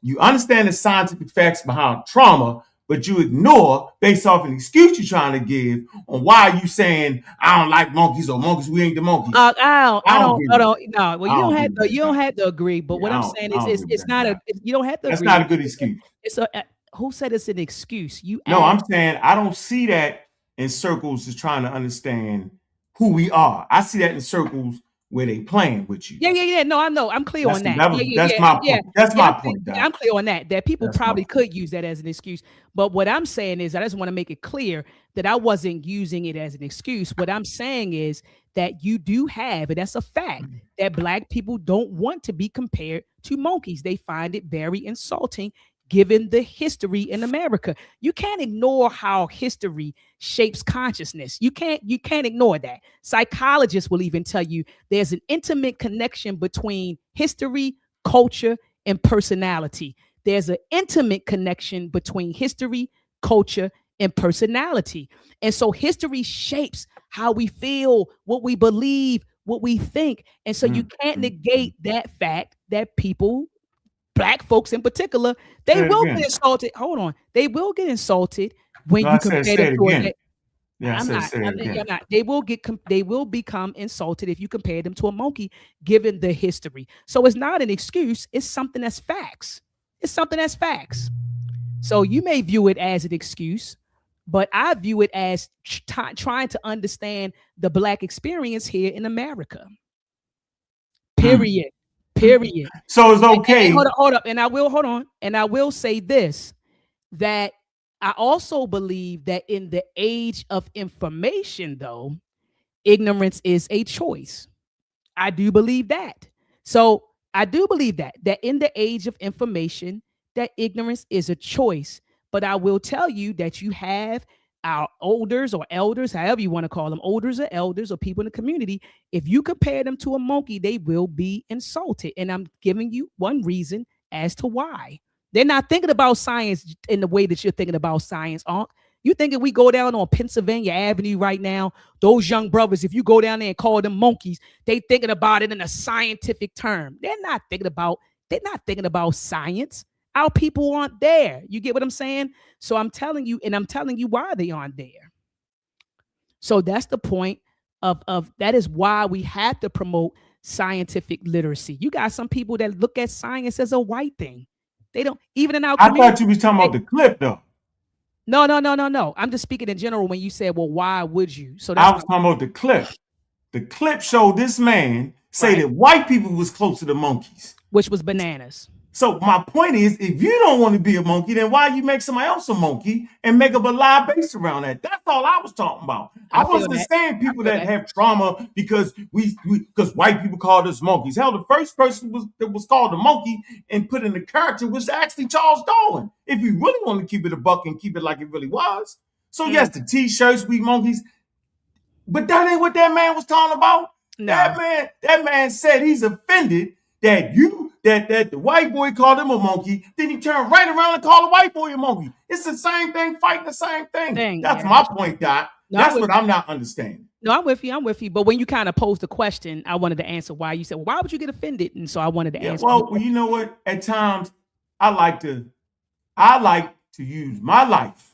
Speaker 6: you understand the scientific facts behind trauma, but you ignore based off an excuse you're trying to give on why you saying I don't like monkeys or monkeys, we ain't the monkeys.
Speaker 1: I don't. No, well, you don't have to agree. But what I'm saying is, it's not a. You don't have to.
Speaker 6: That's
Speaker 1: agree.
Speaker 6: not a good excuse.
Speaker 1: It's a. Who said it's an excuse?
Speaker 6: I'm saying I don't see that in circles is trying to understand who we are. I see that in circles where they playing with you.
Speaker 1: Yeah. No, I know. I'm clear on that.
Speaker 6: That's my point. That's my point.
Speaker 1: I'm clear on that. That people probably could use that as an excuse. But what I'm saying is, I just want to make it clear that I wasn't using it as an excuse. What I'm saying is that you do have, and that's a fact, that black people don't want to be compared to monkeys. They find it very insulting, given the history in America. You can't ignore how history shapes consciousness. You can't ignore that. Psychologists will even tell you there's an intimate connection between history, culture, and personality. There's an intimate connection between history, culture, and personality. And so history shapes how we feel, what we believe, what we think. And so you can't negate that fact that people, black folks in particular, they will get insulted. Hold on. They will get insulted when you compare them to a. I'm not. They will become insulted if you compare them to a monkey, given the history. So it's not an excuse. It's something that's facts. So you may view it as an excuse, but I view it as trying to understand the black experience here in America. Period.
Speaker 6: So it's okay.
Speaker 1: And hold up. And I will say this, that I also believe that in the age of information, though, ignorance is a choice. I do believe that. So I do believe that in the age of information, that ignorance is a choice. But I will tell you that you have our elders, however you want to call them, elders or people in the community. If you compare them to a monkey, they will be insulted. And I'm giving you one reason as to why. They're not thinking about science in the way that you're thinking about science, Ankh. You think if we go down on Pennsylvania Avenue right now, those young brothers, if you go down there and call them monkeys, they thinking about it in a scientific term. They're not thinking about science. Our people aren't there. You get what I'm saying? So I'm telling you, and I'm telling you why they aren't there. So that's the point of that is why we have to promote scientific literacy. You got some people that look at science as a white thing. They don't even in our community.
Speaker 6: I thought you was talking about the clip though.
Speaker 1: No. I'm just speaking in general when you said, well, why would you? So
Speaker 6: I was talking about the clip. The clip showed this man say that white people was close to the monkeys.
Speaker 1: Which was bananas.
Speaker 6: So my point is, if you don't want to be a monkey, then why you make somebody else a monkey and make up a lie based around that? That's all I was talking about. I wasn't saying people that have trauma because because white people called us monkeys. Hell, the first person that was called a monkey and put in the character was actually Charles Darwin. If you really want to keep it a buck and keep it like it really was. So yes, the t-shirts, we monkeys, but that ain't what that man was talking about. No. That man said he's offended that that the white boy called him a monkey, then he turned right around and called the white boy a monkey. It's the same thing, fighting the same thing. That's my point, Doc. That's what I'm not understanding.
Speaker 1: No, I'm with you. But when you kind of posed the question, I wanted to answer why. You said, well, why would you get offended? And so I wanted to answer.
Speaker 6: Well, you know what? At times, I like to use my life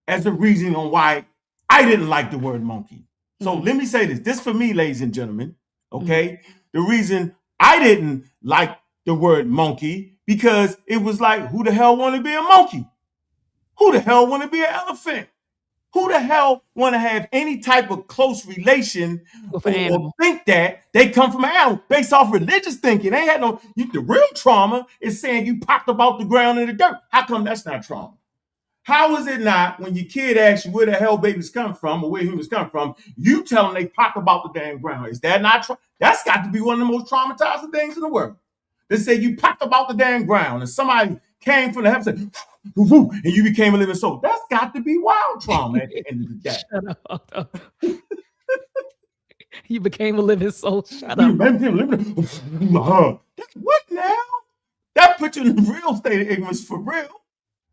Speaker 6: as a reason on why I didn't like the word monkey. So let me say this. This for me, ladies and gentlemen, okay? The reason I didn't like the word monkey because it was like, who the hell want to be a monkey? Who the hell want to be an elephant? Who the hell want to have any type of close relation or think that they come from an animal based off religious thinking? They had no, the real trauma is saying you popped up off the ground in the dirt. How come that's not trauma? How is it not when your kid asks you where the hell babies come from or where humans come from, you tell them they popped about the damn ground? Is that not that's got to be one of the most traumatizing things in the world. They say you popped about the damn ground and somebody came from the heavens and you became a living soul. That's got to be wild trauma at the end of the day.
Speaker 1: Shut up. You became a living soul. Shut up.
Speaker 6: What now? That put you in the real state of ignorance for real.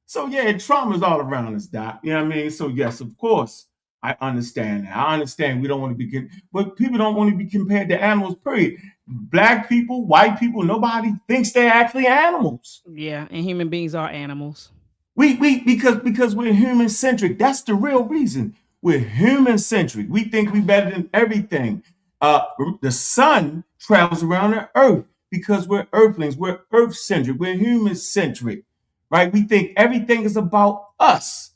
Speaker 6: So yeah, trauma is all around us, Doc. You know what I mean? So yes, of course, I understand that. I understand we don't want to be, but people don't want to be compared to animals, period. Black people, white people, nobody thinks they're actually animals.
Speaker 1: Yeah, and human beings are animals.
Speaker 6: Because we're human centric. That's the real reason. We're human centric. We think we're better than everything. The sun travels around the earth because we're earthlings. We're earth centric. We're human centric. Right? We think everything is about us.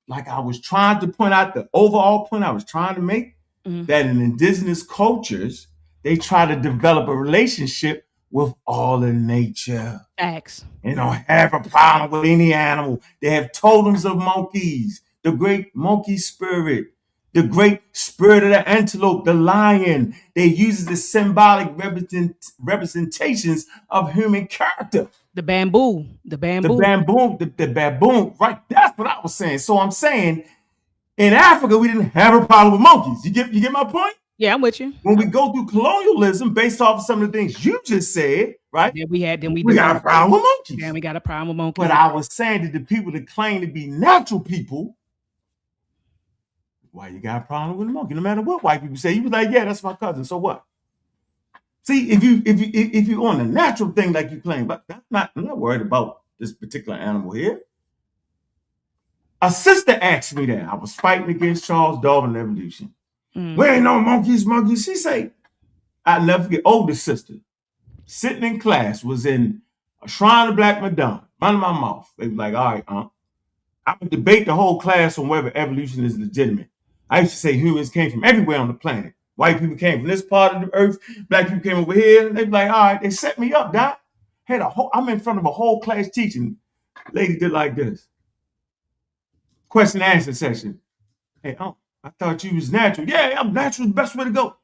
Speaker 6: Like I was trying to point out, the overall point I was trying to make, that in indigenous cultures, they try to develop a relationship with all in nature.
Speaker 1: Facts.
Speaker 6: They don't have a problem with any animal. They have totems of monkeys, the great monkey spirit, the great spirit of the antelope, the lion. They use the symbolic representations of human character.
Speaker 1: The bamboo.
Speaker 6: The baboon, right? That's what I was saying. So I'm saying in Africa, we didn't have a problem with monkeys. You get my point?
Speaker 1: Yeah, I'm with you.
Speaker 6: When we go through colonialism, based off of some of the things you just said, right?
Speaker 1: Yeah, we
Speaker 6: got a problem with monkeys.
Speaker 1: Yeah, we got a problem with monkeys.
Speaker 6: But I was saying that the people that claim to be natural people, why you got a problem with a monkey? No matter what white people say, you was like, yeah, that's my cousin. So what? See, if you on the natural thing like you claim, but I'm not worried about this particular animal here. A sister asked me that. I was fighting against Charles Darwin and evolution. We ain't no monkeys. She say, I'll never forget, older sister, sitting in class, was in a shrine of Black Madonna, running my mouth. They was like, all right, I'm gonna debate the whole class on whether evolution is legitimate. I used to say humans came from everywhere on the planet. White people came from this part of the earth. Black people came over here. And they be like, all right, they set me up, Doc. I'm in front of a whole class teaching. Lady did like this. Question and answer session. Hey, I thought you was natural. Yeah, I'm natural. The best way to go.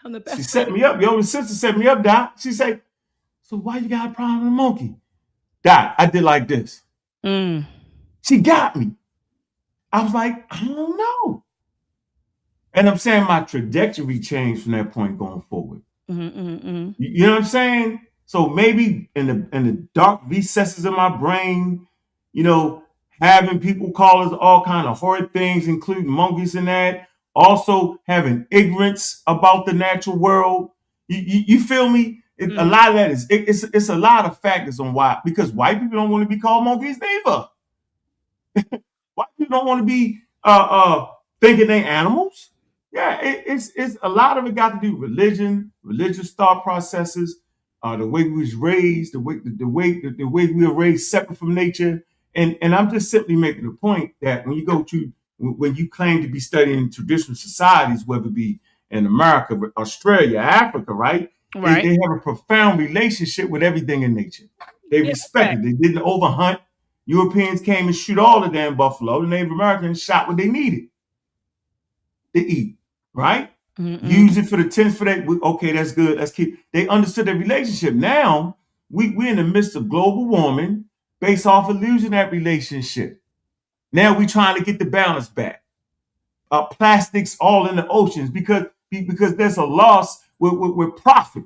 Speaker 1: I'm the best.
Speaker 6: She set me up. Your older sister set me up, Doc. She said, so why you got a problem with a monkey? Doc, I did like this. She got me. I was like, I don't know. And I'm saying my trajectory changed from that point going forward. You know what I'm saying? So maybe in the dark recesses of my brain, having people call us all kind of horrid things, including monkeys and that. Also having ignorance about the natural world. You feel me? A lot of that is it's a lot of factors on why, because white people don't want to be called monkeys neither. White people don't want to be thinking they animals. Yeah, it's a lot of it got to do with religion, religious thought processes, the way we was raised, the way we were raised separate from nature. And I'm just simply making the point that when you claim to be studying traditional societies, whether it be in America, Australia, Africa, right?
Speaker 1: Right.
Speaker 6: They have a profound relationship with everything in nature. They respect it. They didn't overhunt. Europeans came and shoot all the damn buffalo. The Native Americans shot what they needed to eat, right? Use it for the tents for that. Okay, that's good. Let's keep. They understood their relationship. Now we're in the midst of global warming based off of losing that relationship. Now we're trying to get the balance back. Plastics all in the oceans because there's a loss with profit.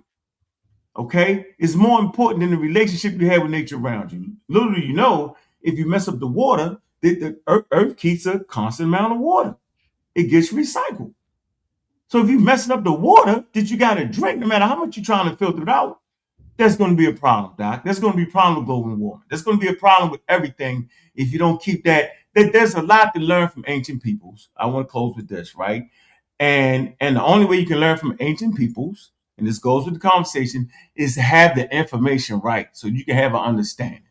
Speaker 6: Okay, it's more important than the relationship you have with nature around you. Little do you know, if you mess up the water, the earth keeps a constant amount of water. It gets recycled. So if you're messing up the water that you got to drink, no matter how much you're trying to filter it out, that's going to be a problem, Doc. There's going to be a problem with global warming. There's going to be a problem with everything if you don't keep that. There's a lot to learn from ancient peoples. I want to close with this, right? And the only way you can learn from ancient peoples, and this goes with the conversation, is to have the information right so you can have an understanding.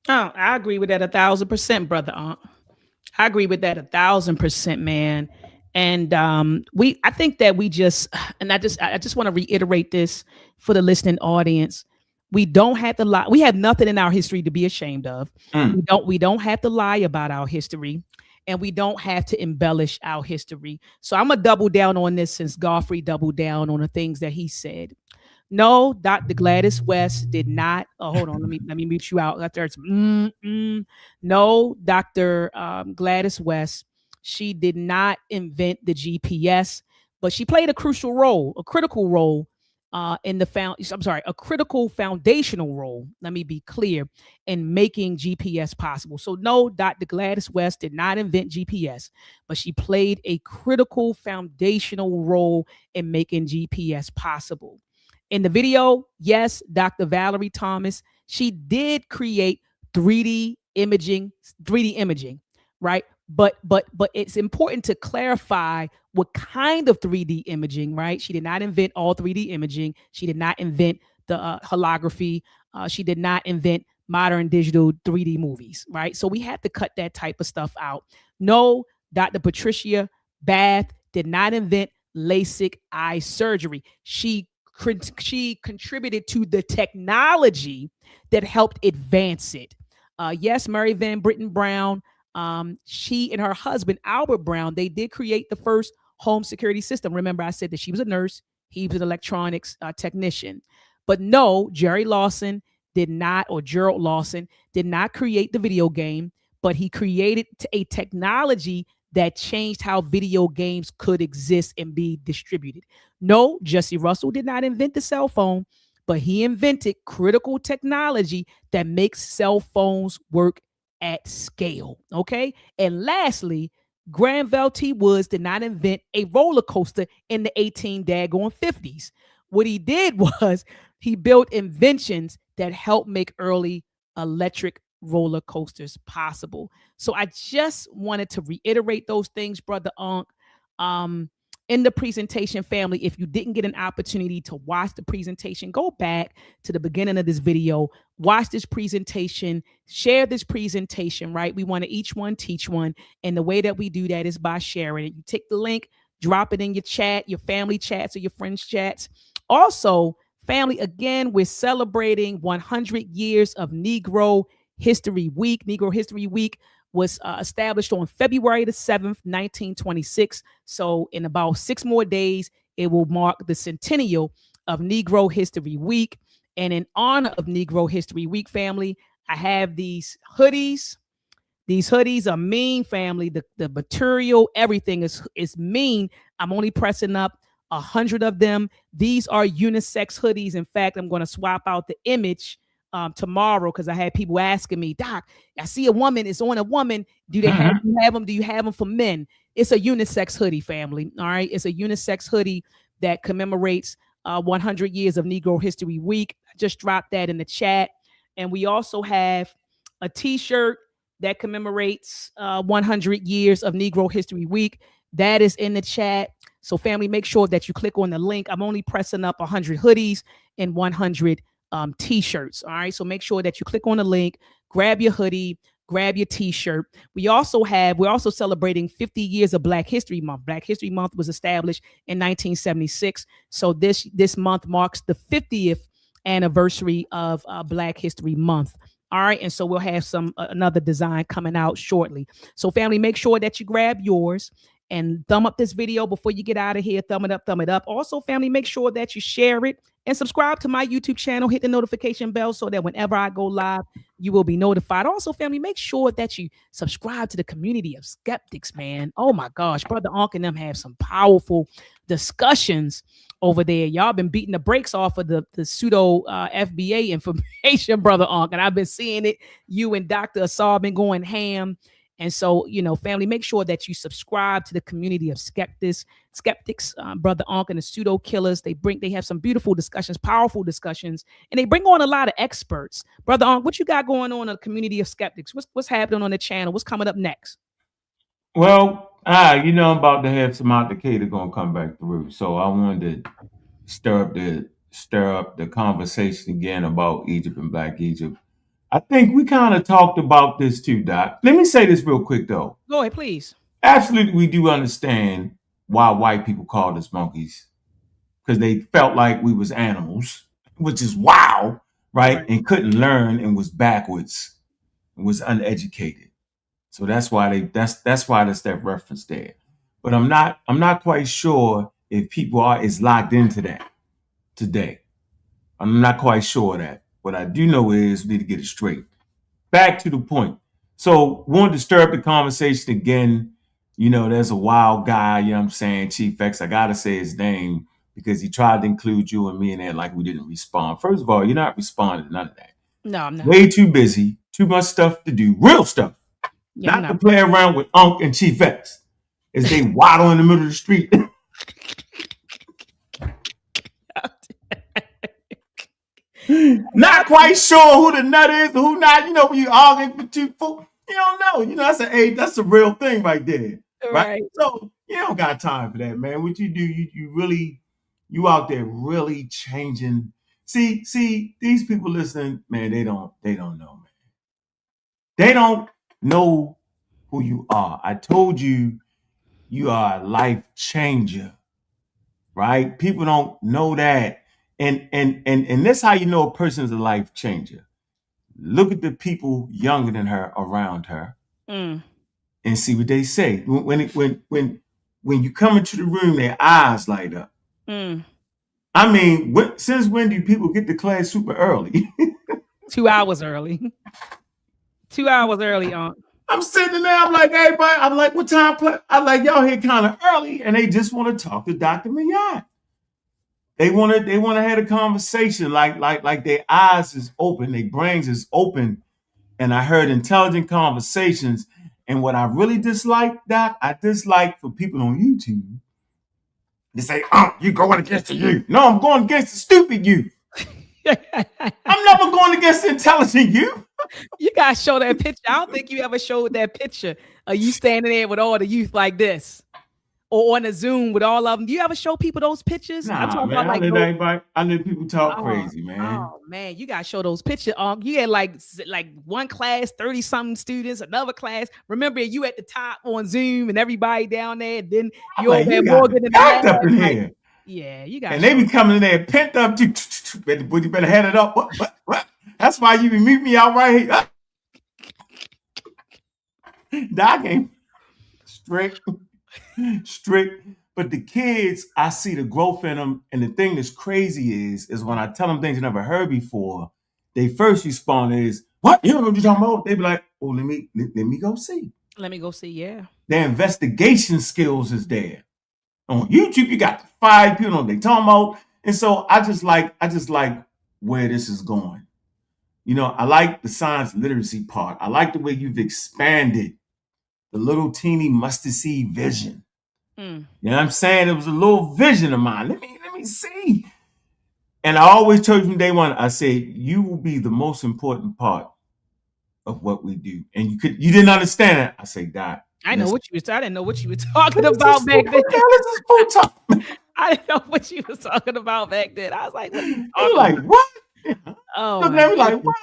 Speaker 1: Oh, I agree with that 1,000%, brother. I agree with that 1,000%, man. And I think that we just, and I just want to reiterate this for the listening audience. We don't have to lie. We have nothing in our history to be ashamed of. We don't have to lie about our history, and we don't have to embellish our history. So I'm gonna double down on this since Godfrey doubled down on the things that he said. No, Dr. Gladys West did not. Oh, hold on. Let me mute you out. No, Dr. Gladys West. She did not invent the GPS, but she played a critical role a critical foundational role. Let me be clear, in making GPS possible. So no, Dr. Gladys West did not invent GPS, but she played a critical foundational role in making GPS possible. In the video, yes, Dr. Valerie Thomas, she did create 3D imaging, right? But it's important to clarify what kind of 3D imaging, right? She did not invent all 3D imaging. She did not invent the holography. She did not invent modern digital 3D movies, right? So we have to cut that type of stuff out. No, Dr. Patricia Bath did not invent LASIK eye surgery. She contributed to the technology that helped advance it. Yes, Mary Van Brittan Brown, she and her husband, Albert Brown, they did create the first home security system. Remember, I said that she was a nurse. He was an electronics technician. But no, Gerald Lawson did not create the video game, but he created a technology that changed how video games could exist and be distributed. No, Jesse Russell did not invent the cell phone, but he invented critical technology that makes cell phones work at scale. Okay. And lastly, Granville T. Woods did not invent a roller coaster in the 1850s. What he did was he built inventions that helped make early electric roller coasters possible. So I just wanted to reiterate those things, Brother Ankh. In the presentation, family, if you didn't get an opportunity to watch the presentation, go back to the beginning of this video, watch this presentation, share this presentation, right? We want to each one teach one. And the way that we do that is by sharing it. You take the link, drop it in your chat, your family chats or your friends chats. Also, family, again, we're celebrating 100 years of Negro History Week. Negro History Week was established on February the 7th, 1926. So in about 6 more days, it will mark the centennial of Negro History Week. And in honor of Negro History Week, family, I have these hoodies. These hoodies are mean, family. The material, everything is mean. I'm only pressing up 100 of them. These are unisex hoodies. In fact, I'm going to swap out the image tomorrow, because I had people asking me, Doc, I see a woman, it's on a woman. Do they have them? Do you have them for men? It's a unisex hoodie, family. All right. It's a unisex hoodie that commemorates 100 years of Negro History Week. I just dropped that in the chat. And we also have a t-shirt that commemorates 100 years of Negro History Week. That is in the chat. So family, make sure that you click on the link. I'm only pressing up 100 hoodies and 100 t-shirts. All right. So make sure that you click on the link, grab your hoodie, grab your t-shirt. We're also celebrating 50 years of Black History Month. Black History Month was established in 1976. So this month marks the 50th anniversary of Black History Month. All right. And so we'll have another design coming out shortly. So family, make sure that you grab yours and thumb up this video before you get out of here. Thumb it up, thumb it up. Also, family, make sure that you share it and subscribe to my YouTube channel. Hit the notification bell so that whenever I go live, you will be notified. Also, family, make sure that you subscribe to the community of skeptics, man. Oh my gosh, Brother Ankh and them have some powerful discussions over there. Y'all been beating the brakes off of the pseudo FBA information, Brother Ankh, and I've been seeing it. You and Dr. Asar been going ham. And so, family, make sure that you subscribe to the community of skeptics, Brother Ankh and the pseudo killers. They have some beautiful discussions, powerful discussions, and they bring on a lot of experts. Brother Ankh, what you got going on in the community of skeptics? What's happening on the channel? What's coming up next?
Speaker 6: Well, I'm about to have some indicator gonna come back through. So I wanted to stir up the conversation again about Egypt and Black Egypt. I think we kind of talked about this too, Doc. Let me say this real quick, though.
Speaker 1: Go ahead, please.
Speaker 6: Absolutely, we do understand why white people called us monkeys, because they felt like we was animals, which is wow, right? And couldn't learn and was backwards and was uneducated. So that's why that's that reference there. But I'm not quite sure if people is locked into that today. I'm not quite sure of that. What I do know is we need to get it straight. Back to the point. So wanted to stir up the conversation again. There's a wild guy, you know what I'm saying, Chief X. I got to say his name because he tried to include you and me in there like we didn't respond. First of all, you're not responding to none of that.
Speaker 1: No, I'm not.
Speaker 6: Way too busy, too much stuff to do, real stuff. Yeah, not to play around with Ankh and Chief X as they waddle in the middle of the street. Not quite sure who the nut is, who not. When you arguing for two folks, you don't know. That's a real thing right there. Right. So you don't got time for that, man. What you do, you out there really changing. See, these people listening, man, they don't know, man. They don't know who you are. I told you are a life changer, right? People don't know that. And that's how you know a person is a life changer. Look at the people younger than her around her and see what they say. When you come into the room, their eyes light up. I mean, since when do people get to class super early?
Speaker 1: 2 hours early. 2 hours early, Aunt.
Speaker 6: I'm sitting there, I'm like, everybody, I'm like, what time class? I'm like, y'all here kind of early, and they just want to talk to Dr. Miyad. They want to have a conversation like their eyes is open, their brains is open. And I heard intelligent conversations. And what I really dislike, Doc, I dislike for people on YouTube to say, oh, you going against the youth. No, I'm going against the stupid youth. I'm never going against the intelligent youth.
Speaker 1: You gotta show that picture. I don't think you ever showed that picture of you standing there with all the youth like this. Or on a Zoom with all of them. Do you ever show people those pictures?
Speaker 6: Nah, I let people talk crazy, man.
Speaker 1: Oh man, you gotta show those pictures. You had like one class, 30-something students, another class. Remember, you at the top on Zoom and everybody down there. And then you over there Morgan and
Speaker 6: packed up in here.
Speaker 1: Yeah, you got.
Speaker 6: And they be coming in there pent up. Too. But you better hand it up. What? That's why you be meet me out right here. Doc ain't strict. But the kids, I see the growth in them. And the thing that's crazy is when I tell them things they never heard before, they first respond is, what? You don't know what you're talking about? They be like, oh, let me go see.
Speaker 1: Let me go see, yeah.
Speaker 6: Their investigation skills is there. On YouTube, you got 5 people on they talking about. And so I just like where this is going. I like the science literacy part. I like the way you've expanded the little teeny mustard seed vision. You know what I'm saying? It was a little vision of mine. Let me see. And I always told you from day one, I said, you will be the most important part of what we do. And you didn't understand it. I say, Doc.
Speaker 1: I didn't know what you were talking about back then. I didn't know what you was talking about back then. I was like,
Speaker 6: you're like, what?
Speaker 1: Oh,
Speaker 6: looking at me like, what?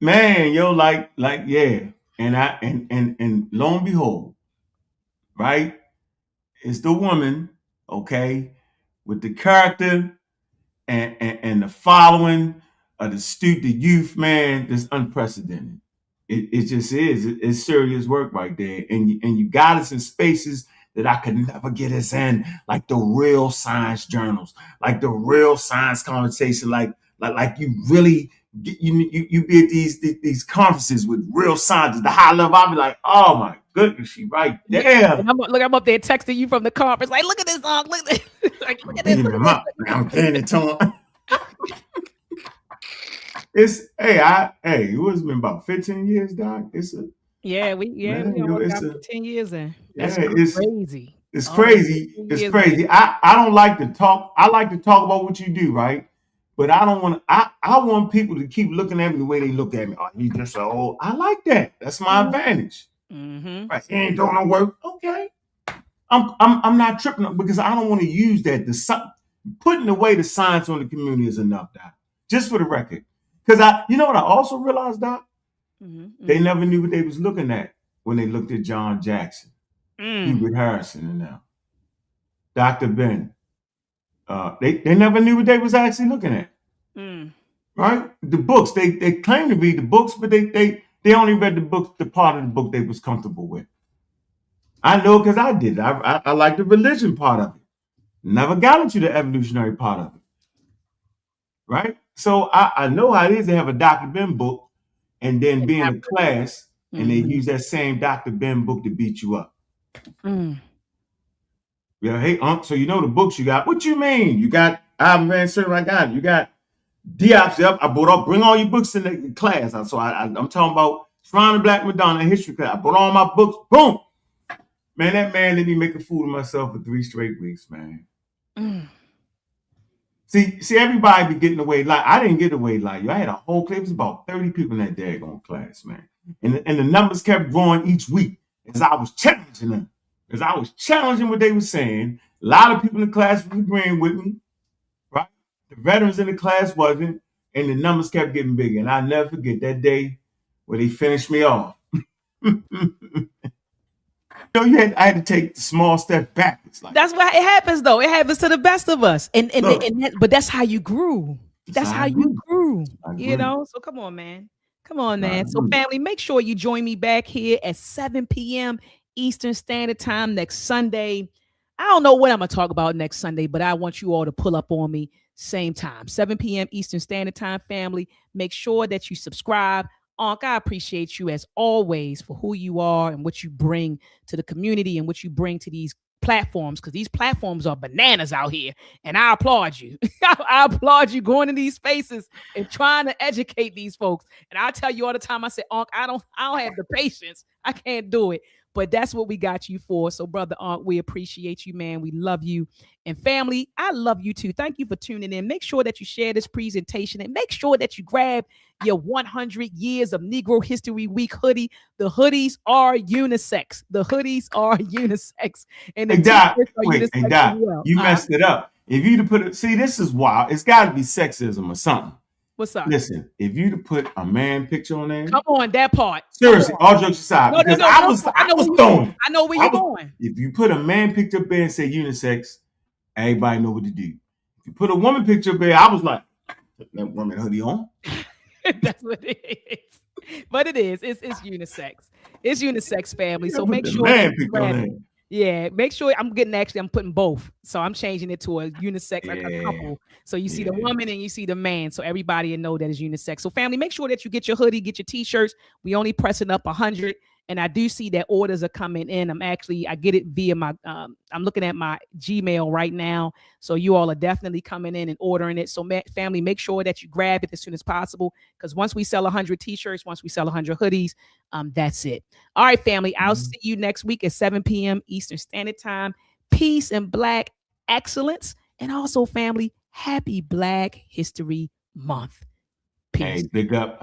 Speaker 6: Man, yeah. And lo and behold, right? It's the woman, okay, with the character and the following of the youth, man, that's unprecedented. It just is. It's serious work right there. And you got us in spaces that I could never get us in, like the real science journals, like the real science conversation, like you really you be at these conferences with real scientists, the high level. I'll be like, oh my goodness, she right there.
Speaker 1: I'm up there texting you from the conference, like, look at this song, look at this. Like, look at this.
Speaker 6: I'm paying it to him. It was been about 15 years, Doc. We
Speaker 1: almost got 10 years in. That's crazy.
Speaker 6: It's crazy. It's crazy. I don't like to talk. I like to talk about what you do, right? But I don't want to. I want people to keep looking at me the way they look at me. Oh, you just so old. I like that. That's my advantage. Right? He ain't doing no work. Okay. I'm not tripping because I don't want to use that. Putting away the science on the community is enough, Doc. Just for the record. Because you know what I also realized, Doc? They never knew what they was looking at when they looked at John Jackson, Hubert Harrison, and now Dr. Ben. They never knew what they was actually looking at. Right? The books, they claim to read the books, but they only read the part of the book they was comfortable with. I know because I did. I like the religion part of it. Never got into the evolutionary part of it. Right? So I know how it is to have a Dr. Ben book and then be in a class and they use that same Dr. Ben book to beat you up. Yeah, hey, so you know the books you got. What you mean? You got Ivan Van Server, I got it. You got Diop's up. I brought up, bring all your books in the class. So I'm talking about Shrine of Black Madonna history class. I brought all my books. Boom. Man, that man let me make a fool of myself for 3 straight weeks, man. See, everybody be getting away. Like, I didn't get away like you. I had a whole class. It was about 30 people in that daggone class, man. And the numbers kept growing each week as I was challenging them. As I was challenging what they were saying. A lot of people in the class were agreeing with me, right? The veterans in the class wasn't, and the numbers kept getting bigger. And I'll never forget that day where they finished me off. I had to take the small step backwards. Like,
Speaker 1: that's why it happens, though. It happens to the best of us, but that's how you grew. That's how you grew. You know. So come on, man. So family, make sure you join me back here at 7 p.m. Eastern Standard Time next Sunday. I don't know what I'm gonna talk about next Sunday, but I want you all to pull up on me same time, 7 p.m. Eastern Standard Time. Family, make sure that you subscribe. Ankh, I appreciate you as always for who you are and what you bring to the community and what you bring to these platforms, because these platforms are bananas out here, and I applaud you. I applaud you going in these spaces and trying to educate these folks. And I tell you all the time, I say, Ankh, I don't have the patience. I can't do it. But that's what we got you for. So, brother Ankh, we appreciate you, man. We love you. And family, I love you too. Thank you for tuning in. Make sure that you share this presentation and make sure that you grab your 100 Years of Negro History Week hoodie. The hoodies are unisex. And the
Speaker 6: Doc, you messed it up. If you to put it, see, this is wild. It's got to be sexism or something.
Speaker 1: What's up?
Speaker 6: Listen, if you to put a man picture on there,
Speaker 1: come on, that part.
Speaker 6: Seriously, all jokes aside, because I was throwing.
Speaker 1: I know where you're going.
Speaker 6: If you put a man picture up there and say unisex, everybody know what to do. If you put a woman picture up there, I was like, put that woman hoodie on.
Speaker 1: That's what it is. But it is. It's unisex. It's unisex, family. So make sure you grab it. Yeah, make sure I'm putting both. So I'm changing it to a unisex, like a couple. So you see the woman and you see the man. So everybody will know that is unisex. So family, make sure that you get your hoodie, get your t-shirts. We only pressing up 100. And I do see that orders are coming in. I get it via my, I'm looking at my Gmail right now. So you all are definitely coming in and ordering it. So family, make sure that you grab it as soon as possible. Because once we sell 100 t-shirts, once we sell 100 hoodies, that's it. All right, family, I'll see you next week at 7 p.m. Eastern Standard Time. Peace and Black excellence. And also, family, happy Black History Month. Peace.
Speaker 6: Hey, big up.